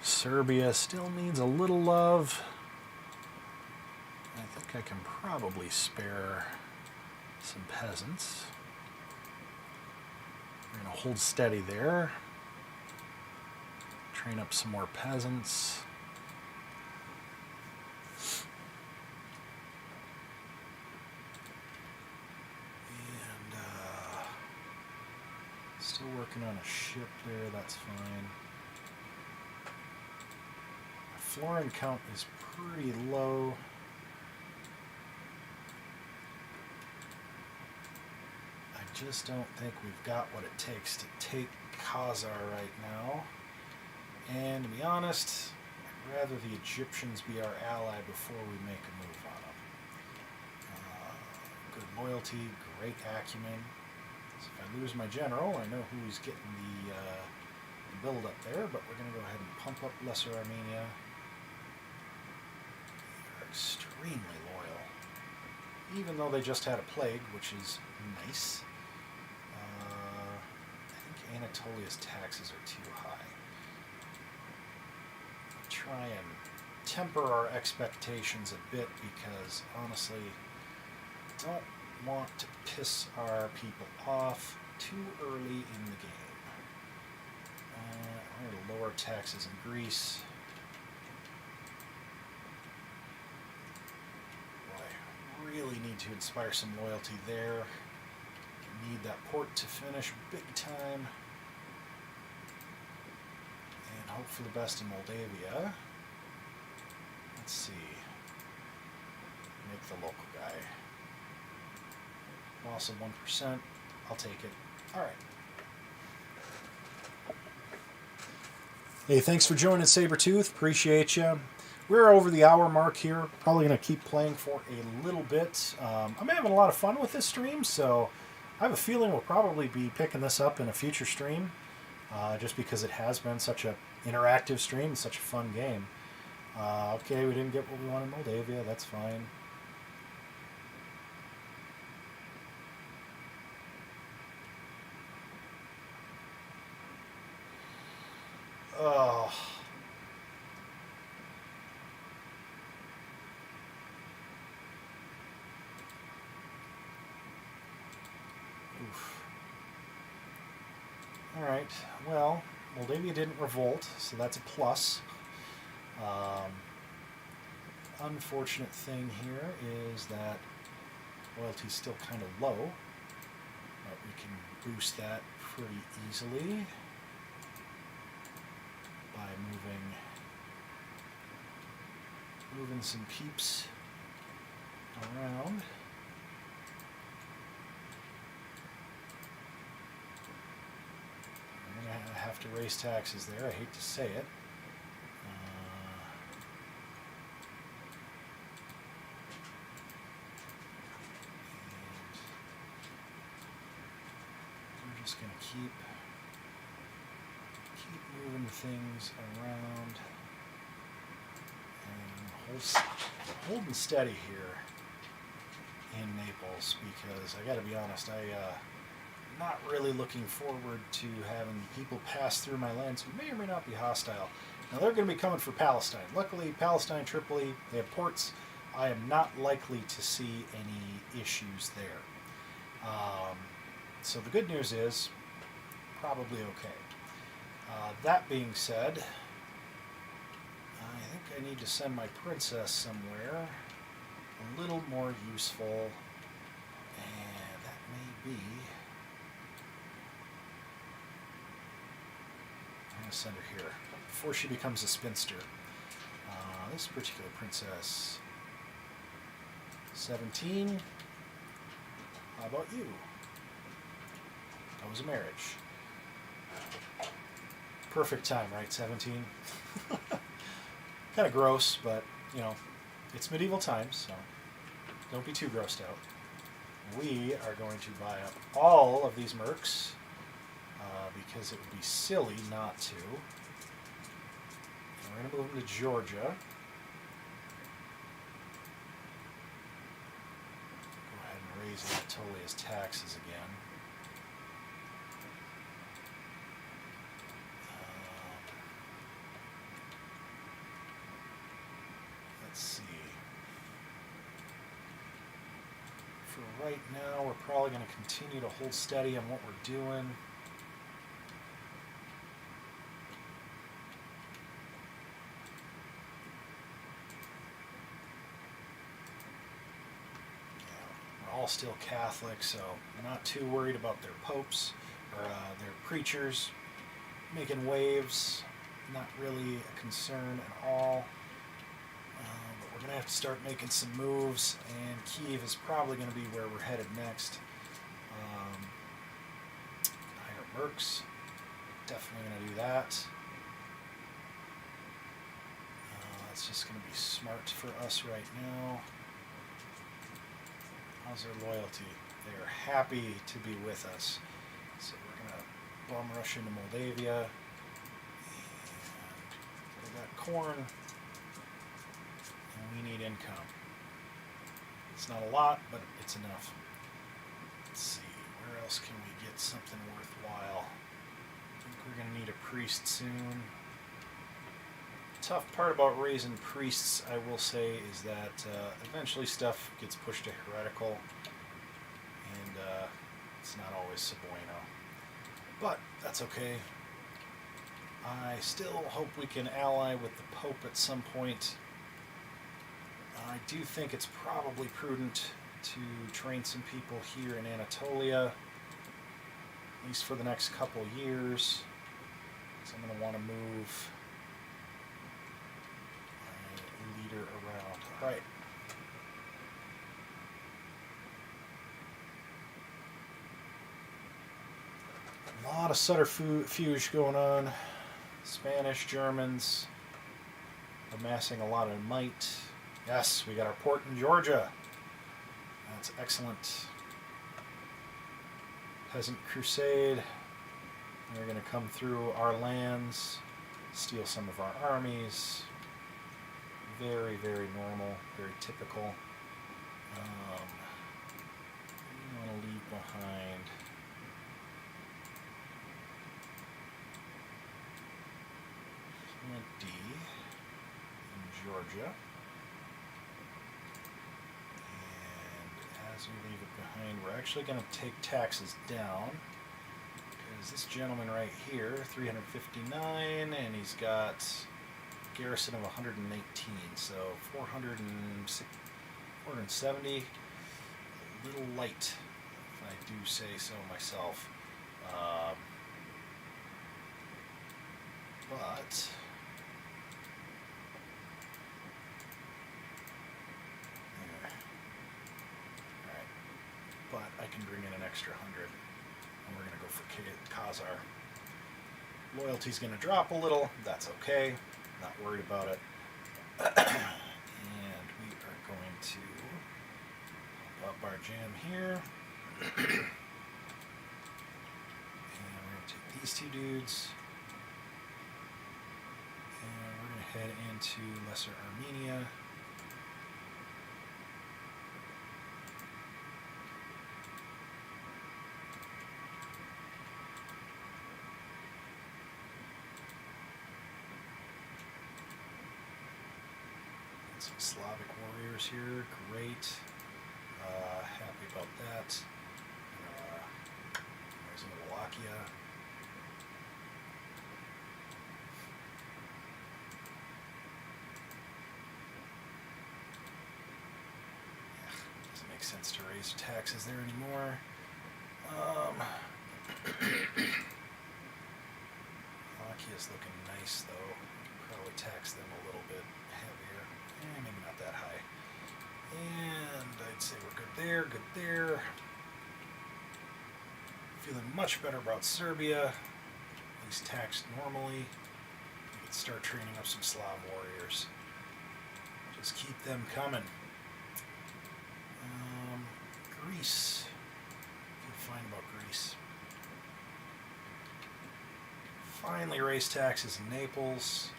Serbia still needs a little love. I think I can probably spare some peasants. We're going to hold steady there. Train up some more peasants. And still working on a ship there, that's fine. My florin count is pretty low. I just don't think we've got what it takes to take Khazar right now. And to be honest, I'd rather the Egyptians be our ally before we make a move on them. Good loyalty, great acumen. So if I lose my general, I know who's getting the build up there, but we're going to go ahead and pump up Lesser Armenia. They're extremely loyal, even though they just had a plague, which is nice. I think Anatolia's taxes are too high. I'll try and temper our expectations a bit because, honestly, I don't want to piss our people off too early in the game. I'm going to lower taxes in Greece. Boy, I really need to inspire some loyalty there. Need that port to finish big time. hope for the best in Moldavia. Let's see. Make the local guy. Loss of 1%. I'll take it. All right. Hey, thanks for joining Sabretooth. Appreciate you. We're over the hour mark here. Probably going to keep playing for a little bit. I'm having a lot of fun with this stream, so I have a feeling we'll probably be picking this up in a future stream, just because it has been such an interactive stream, such a fun game. Okay, we didn't get what we wanted in Moldavia. That's fine. Oh. Oof. All right. Well, Moldavia didn't revolt, so that's a plus. Unfortunate thing here is that loyalty's still kind of low, but we can boost that pretty easily by moving some peeps around. I'm going to have to raise taxes there. I hate to say it. And we're just going to keep moving things around and holding steady here in Naples, because I got to be honest, I'm not really looking forward to having people pass through my lands who may or may not be hostile. Now they're going to be coming for Palestine. Luckily, Palestine, Tripoli, they have ports. I am not likely to see any issues there. So the good news is probably okay. That being said, I think I need to send my princess somewhere a little more useful, and that may be... I'm going to send her here before she becomes a spinster. This particular princess, 17. How about you? That was a marriage. Perfect time, right? 17. Kind of gross, but, you know, it's medieval times, so don't be too grossed out. We are going to buy up all of these mercs, because it would be silly not to. And we're going to move them to Georgia. Go ahead and raise Anatolia's taxes again. Let's see. For right now, we're probably going to continue to hold steady on what we're doing. All still Catholic, so I'm not too worried about their popes or their preachers making waves. Not really a concern at all. But we're going to have to start making some moves, and Kyiv is probably going to be where we're headed next. Hire mercs. Definitely going to do that. That's just going to be smart for us right now. How's their loyalty? They are happy to be with us. So we're going to bomb rush into Moldavia. And we got corn. And we need income. It's not a lot, but it's enough. Let's see, where else can we get something worthwhile? I think we're going to need a priest soon. Tough part about raising priests, I will say, is that eventually stuff gets pushed to heretical, and it's not always so bueno. But that's okay. I still hope we can ally with the Pope at some point. I do think it's probably prudent to train some people here in Anatolia, at least for the next couple years. So I'm going to want to move Right. A lot of subterfuge going on. Spanish, Germans amassing a lot of might. Yes, we got our port in Georgia. That's excellent. Peasant crusade. They're going to come through our lands, steal some of our armies. Very, very normal, very typical. We want to leave behind plenty in Georgia. And as we leave it behind, we're actually going to take taxes down. Because this gentleman right here, 359, and he's got a garrison of 118, so 470, a little light, if I do say so myself. But anyway, all right. But I can bring in an extra 100, and we're going to go for Khazar. Loyalty's going to drop a little. That's okay. Not worried about it. And we are going to pop up our jam here. And we're going to take these two dudes. And we're going to head into Lesser Armenia. Some Slavic warriors here, great. Happy about that. There's Wallachia. Doesn't make sense to raise taxes there anymore. Wallachia is looking nice though. Probably tax them a little bit heavier. Maybe not that high. And I'd say we're good there, good there. Feeling much better about Serbia. At least taxed normally. We could start training up some Slav warriors. Just keep them coming. Greece. Feel fine about Greece. Finally raise taxes in Naples.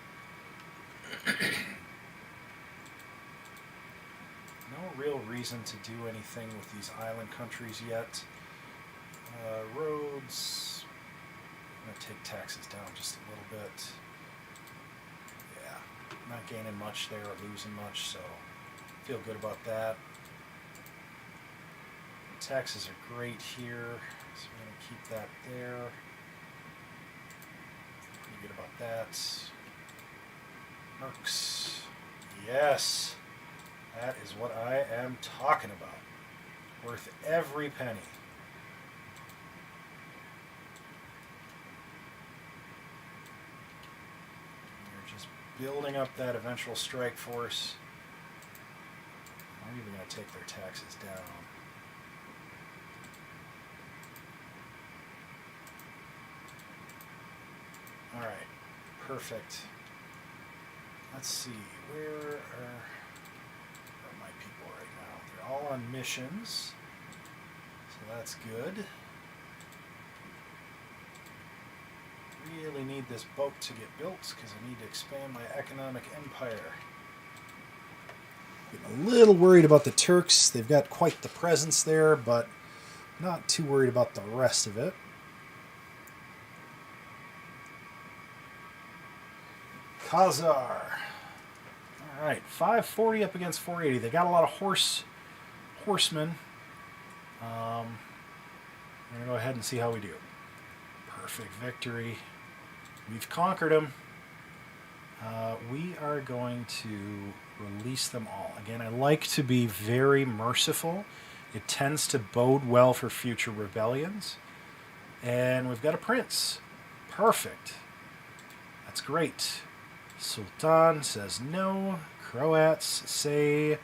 No real reason to do anything with these island countries yet. Roads, I'm going to take taxes down just a little bit. Yeah, not gaining much there or losing much, so feel good about that. Taxes are great here, so we're going to keep that there. Pretty good about that. Mercs, yes. That is what I am talking about. Worth every penny. We're just building up that eventual strike force. I'm even going to take their taxes down. Alright, perfect. Let's see, where are my people right now? They're all on missions, so that's good. Really need this boat to get built because I need to expand my economic empire. Getting a little worried about the Turks. They've got quite the presence there, but not too worried about the rest of it. Khazar. Alright, 540 up against 480. They got a lot of horsemen. I'm going to go ahead and see how we do. Perfect victory. We've conquered them. We are going to release them all. Again, I like to be very merciful. It tends to bode well for future rebellions. And we've got a prince. Perfect. That's great. Sultan says no. Croats say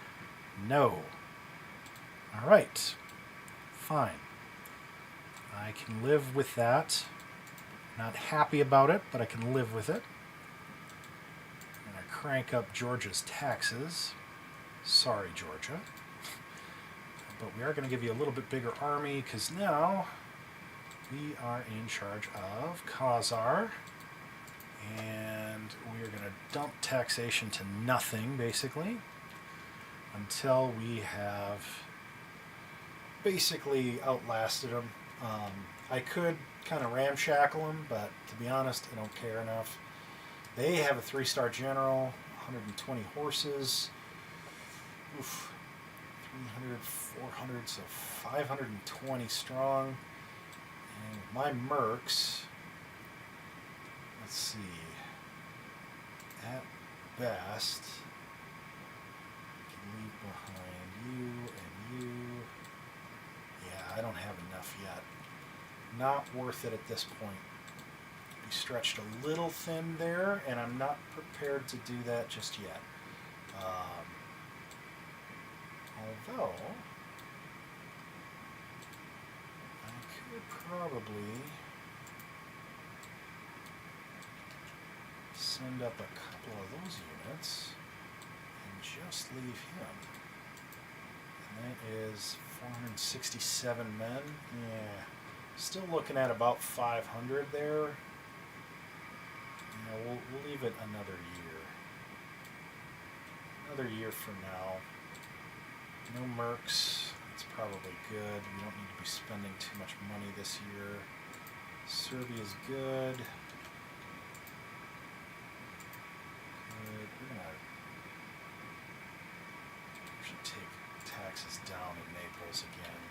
no. All right. Fine. I can live with that. Not happy about it, but I can live with it. I'm going to crank up Georgia's taxes. Sorry, Georgia. But we are going to give you a little bit bigger army because now we are in charge of Khazar. And we are going to dump taxation to nothing, basically, until we have basically outlasted them. I could kind of ramshackle them, but to be honest, I don't care enough. They have a 3-star general, 120 horses, 300, 400, so 520 strong. And my mercs, let's see, at best, I can leave behind you and you. Yeah, I don't have enough yet. Not worth it at this point. Be stretched a little thin there, and I'm not prepared to do that just yet. Although, I could probably send up a couple of those units and just leave him. And that is 467 men. Yeah. Still looking at about 500 there. Yeah, we'll leave it another year. Another year from now. No mercs. That's probably good. We don't need to be spending too much money this year. Serbia's good. Good. We should take taxes down in Naples again.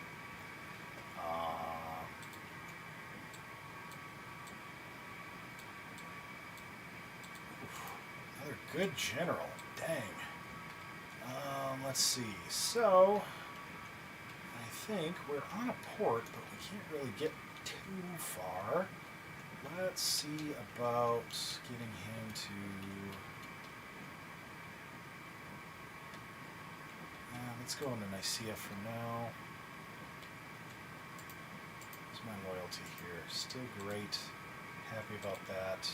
Another good general. Dang. Let's see. So, I think we're on a port, but we can't really get too far. Let's see about getting him to... let's go into Nicaea for now. What's my loyalty here? Still great. Happy about that.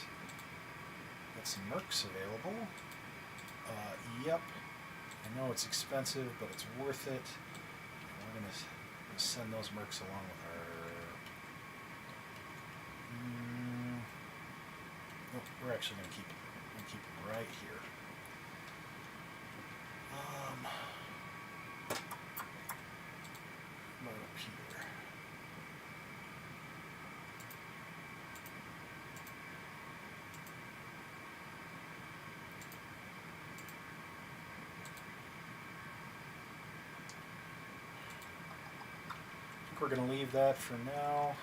Got some mercs available. Yep. I know it's expensive, but it's worth it. We're going to send those mercs along with our... Nope, we're actually going to keep them right here. Right up here. I think we're going to leave that for now.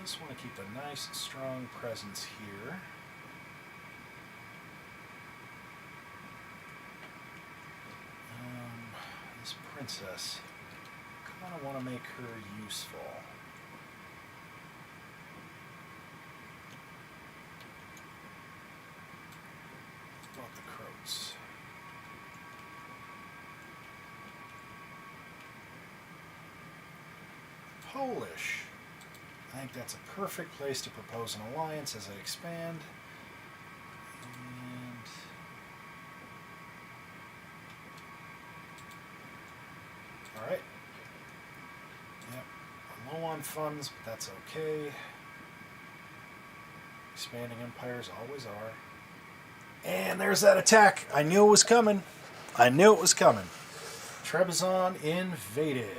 Just want to keep a nice, strong presence here. This princess, kind of want to make her useful. What about the Croats? Polish. I think that's a perfect place to propose an alliance as I expand. And all right. Yep. I'm low on funds, but that's okay. Expanding empires always are. And there's that attack. I knew it was coming. I knew it was coming. Trebizond invaded.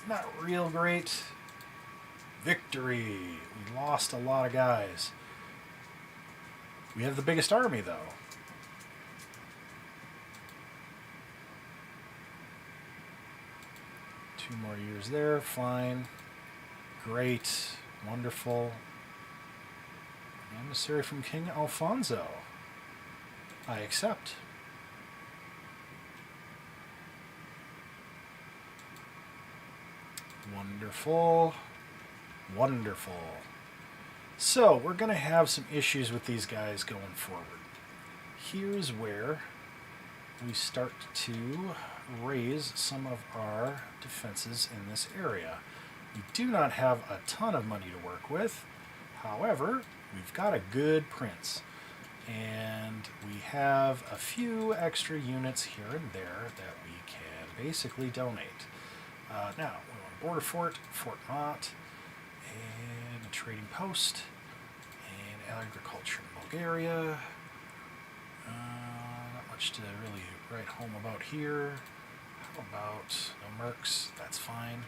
Not real great victory. We lost a lot of guys. We have the biggest army, though. 2 more years there. Fine. Great. Wonderful. An emissary from King Alfonso. I accept. Wonderful. Wonderful. So, we're going to have some issues with these guys going forward. Here's where we start to raise some of our defenses in this area. We do not have a ton of money to work with. However, we've got a good prince. And we have a few extra units here and there that we can basically donate. Now, we want a border fort, Fort Mott, and a trading post, and agriculture in Bulgaria. Not much to really write home about here. How about no mercs? That's fine.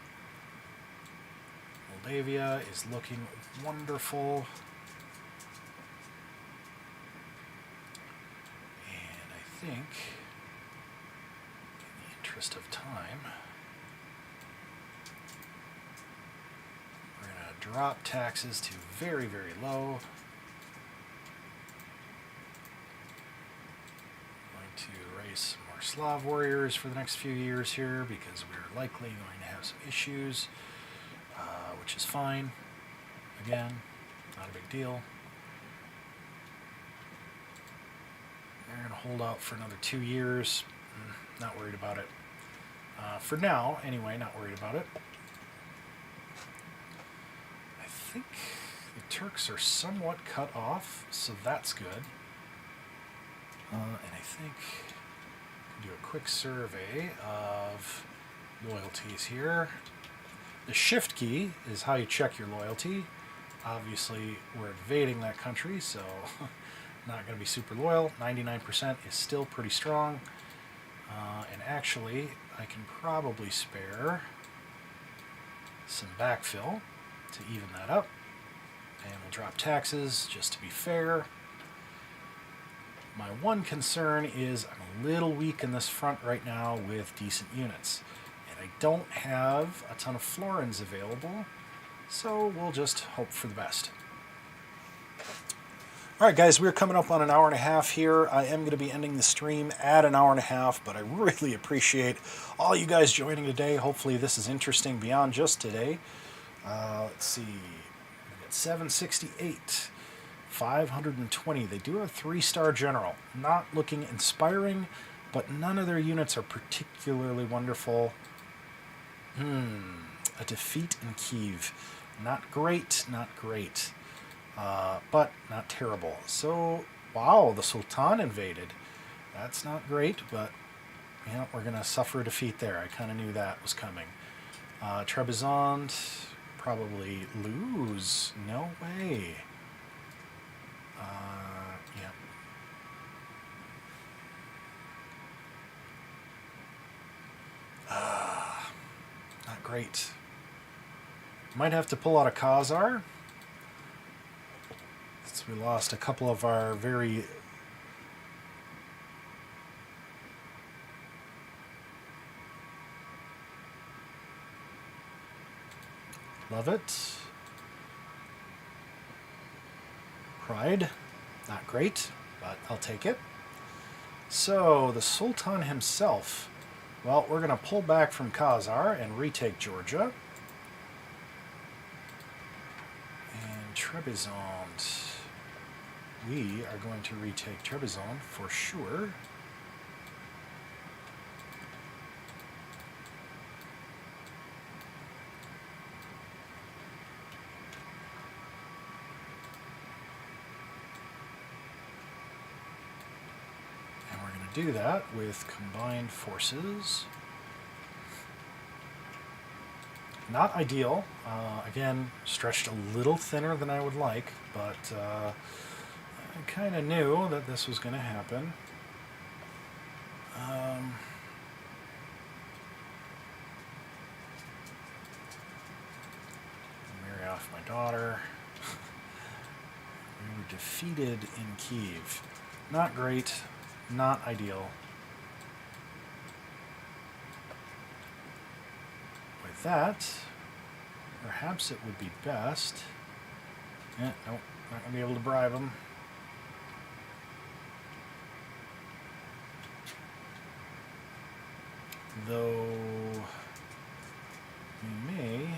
Moldavia is looking wonderful. And I think, in the interest of time, we're going to drop taxes to very, very low. To raise some more Slav warriors for the next few years here because we're likely going to have some issues, which is fine. Again, not a big deal. We're going to hold out for another 2 years. Not worried about it. For now, anyway, not worried about it. I think the Turks are somewhat cut off, so that's good. And I think do a quick survey of loyalties here. The shift key is how you check your loyalty. Obviously, we're invading that country, so not going to be super loyal. 99% is still pretty strong. And actually, I can probably spare some backfill to even that up. And we'll drop taxes just to be fair. My one concern is I'm a little weak in this front right now with decent units. And I don't have a ton of florins available, so we'll just hope for the best. Alright guys, we're coming up on an hour and a half here. I am going to be ending the stream at an hour and a half, but I really appreciate all you guys joining today. Hopefully this is interesting beyond just today. Let's see, we've got 768. 520. They do have 3-star general. Not looking inspiring, but none of their units are particularly wonderful. A defeat in Kyiv. Not great, not great. But not terrible. So, wow, the Sultan invaded. That's not great, but yeah, we're going to suffer a defeat there. I kind of knew that was coming. Trebizond, probably lose. No way. Yeah. Not great. Might have to pull out a Khazar. Since we lost a couple of our very love it. Pride. Not great, but I'll take it. So, the Sultan himself. Well, we're going to pull back from Khazar and retake Georgia. And Trebizond. We are going to retake Trebizond for sure. Do that with combined forces. Not ideal. Again, stretched a little thinner than I would like, but I kind of knew that this was going to happen. Marry off my daughter. We were defeated in Kyiv. Not great. Not ideal. With that, perhaps it would be best. Nope, not going to be able to bribe them. Though we may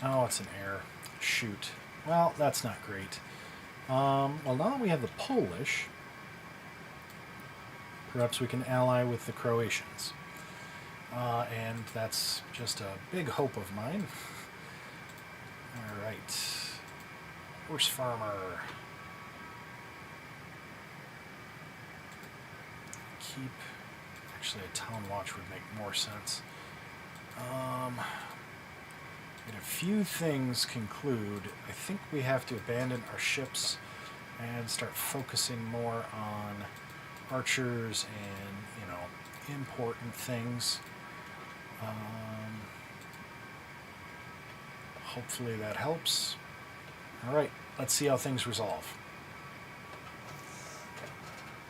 Oh, it's an error. Shoot. Well, that's not great. Well, now that we have the Polish, perhaps we can ally with the Croatians. And that's just a big hope of mine. All right. Horse farmer. Keep... Actually, a town watch would make more sense. And a few things conclude. I think we have to abandon our ships and start focusing more on archers and, you know, important things. Hopefully that helps. All right, let's see how things resolve.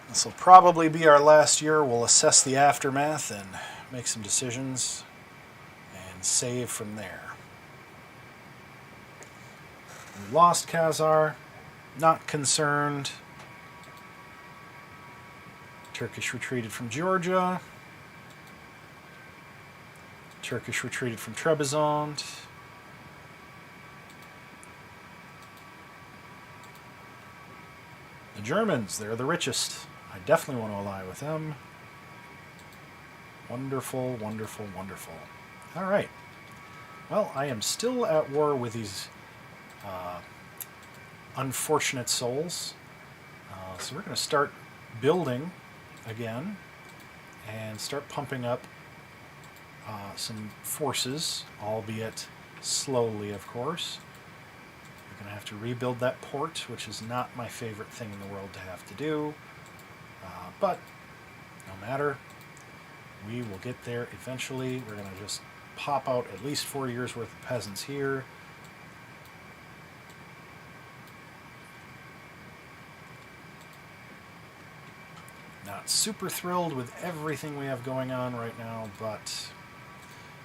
This will probably be our last year. We'll assess the aftermath and make some decisions and save from there. We lost Khazar. Not concerned. Turkish retreated from Georgia. Turkish retreated from Trebizond. The Germans, they're the richest. I definitely want to ally with them. Wonderful, wonderful, wonderful. All right. Well, I am still at war with these unfortunate souls. So we're going to start building again and start pumping up some forces, albeit slowly, of course. We're going to have to rebuild that port, which is not my favorite thing in the world to have to do. But no matter, we will get there eventually. We're going to just pop out at least 4 years worth of peasants here. Not super thrilled with everything we have going on right now, but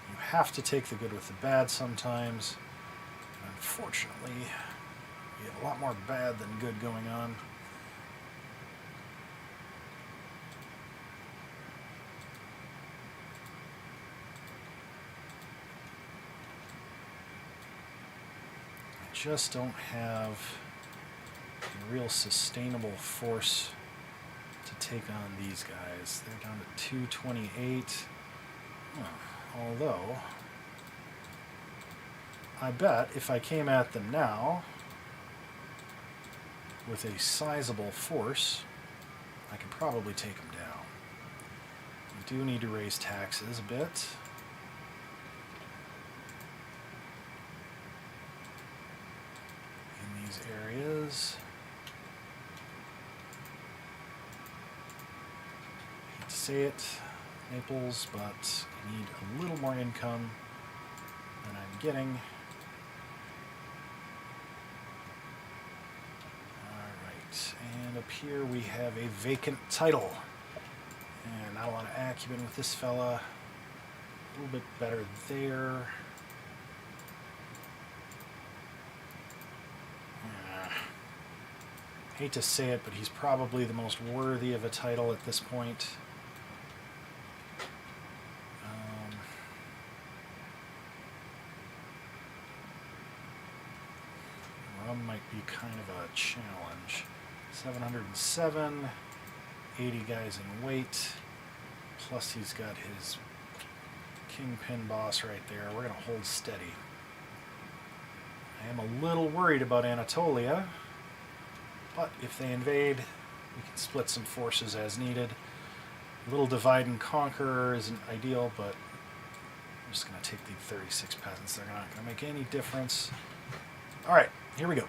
you have to take the good with the bad sometimes. Unfortunately, we have a lot more bad than good going on. I just don't have a real sustainable force to take on these guys. They're down to 228. Although, I bet if I came at them now with a sizable force, I could probably take them down. We do need to raise taxes a bit. In these areas. Hate to say it, Naples, but I need a little more income than I'm getting. Alright, and up here we have a vacant title. And not a lot of acumen with this fella. A little bit better there. Hate to say it, but he's probably the most worthy of a title at this point. Rum might be kind of a challenge. 707, 80 guys in weight, plus he's got his kingpin boss right there. We're going to hold steady. I am a little worried about Anatolia, but if they invade, we can split some forces as needed. A little divide and conquer isn't ideal, but I'm just going to take the 36 peasants. They're not going to make any difference. All right, here we go.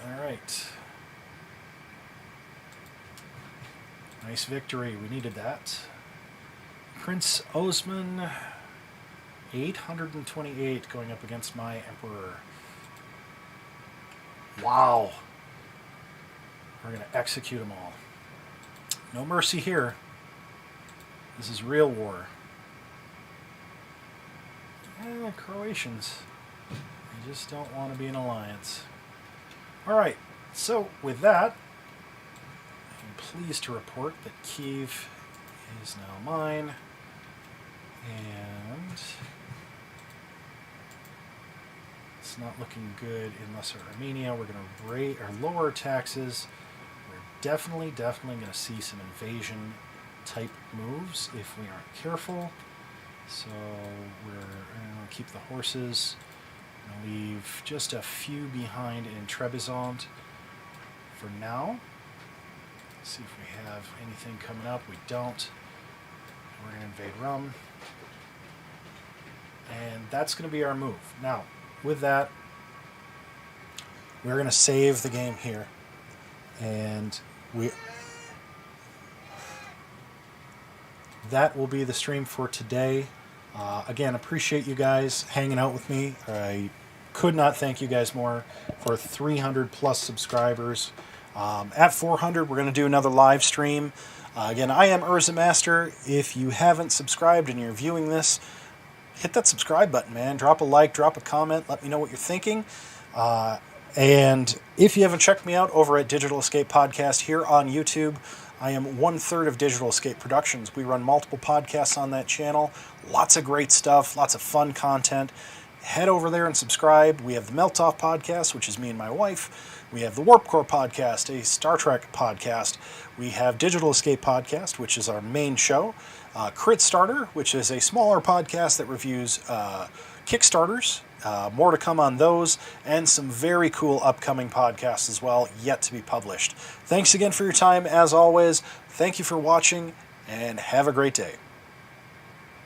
All right. Nice victory. We needed that. Prince Osman, 828 going up against my emperor. Wow. We're going to execute them all. No mercy here. This is real war. The Croatians, they just don't want to be in alliance. Alright, so with that, pleased to report that Kyiv is now mine, and it's not looking good in Lesser Armenia. We're going to raise or lower taxes. We're definitely going to see some invasion type moves if we aren't careful. So we're going to keep the horses. We're going to leave just a few behind in Trebizond for now. Let's see if we have anything coming up. We don't. We're going to invade Rum. And that's going to be our move. Now, with that, we're going to save the game here. And that will be the stream for today. Again, appreciate you guys hanging out with me. I could not thank you guys more for 300 plus subscribers. At 400, we're going to do another live stream. Again, I am Urza Master. If you haven't subscribed and you're viewing this, hit that subscribe button, man. Drop a like, drop a comment. Let me know what you're thinking. And if you haven't checked me out over at Digital Escape Podcast here on YouTube, I am 1/3 of Digital Escape Productions. We run multiple podcasts on that channel. Lots of great stuff, lots of fun content. Head over there and subscribe. We have the Melt Off podcast, which is me and my wife. We have the Warp Core podcast, a Star Trek podcast. We have Digital Escape podcast, which is our main show. Crit Starter, which is a smaller podcast that reviews Kickstarters. More to come on those, and some very cool upcoming podcasts as well, yet to be published. Thanks again for your time, as always. Thank you for watching, and have a great day.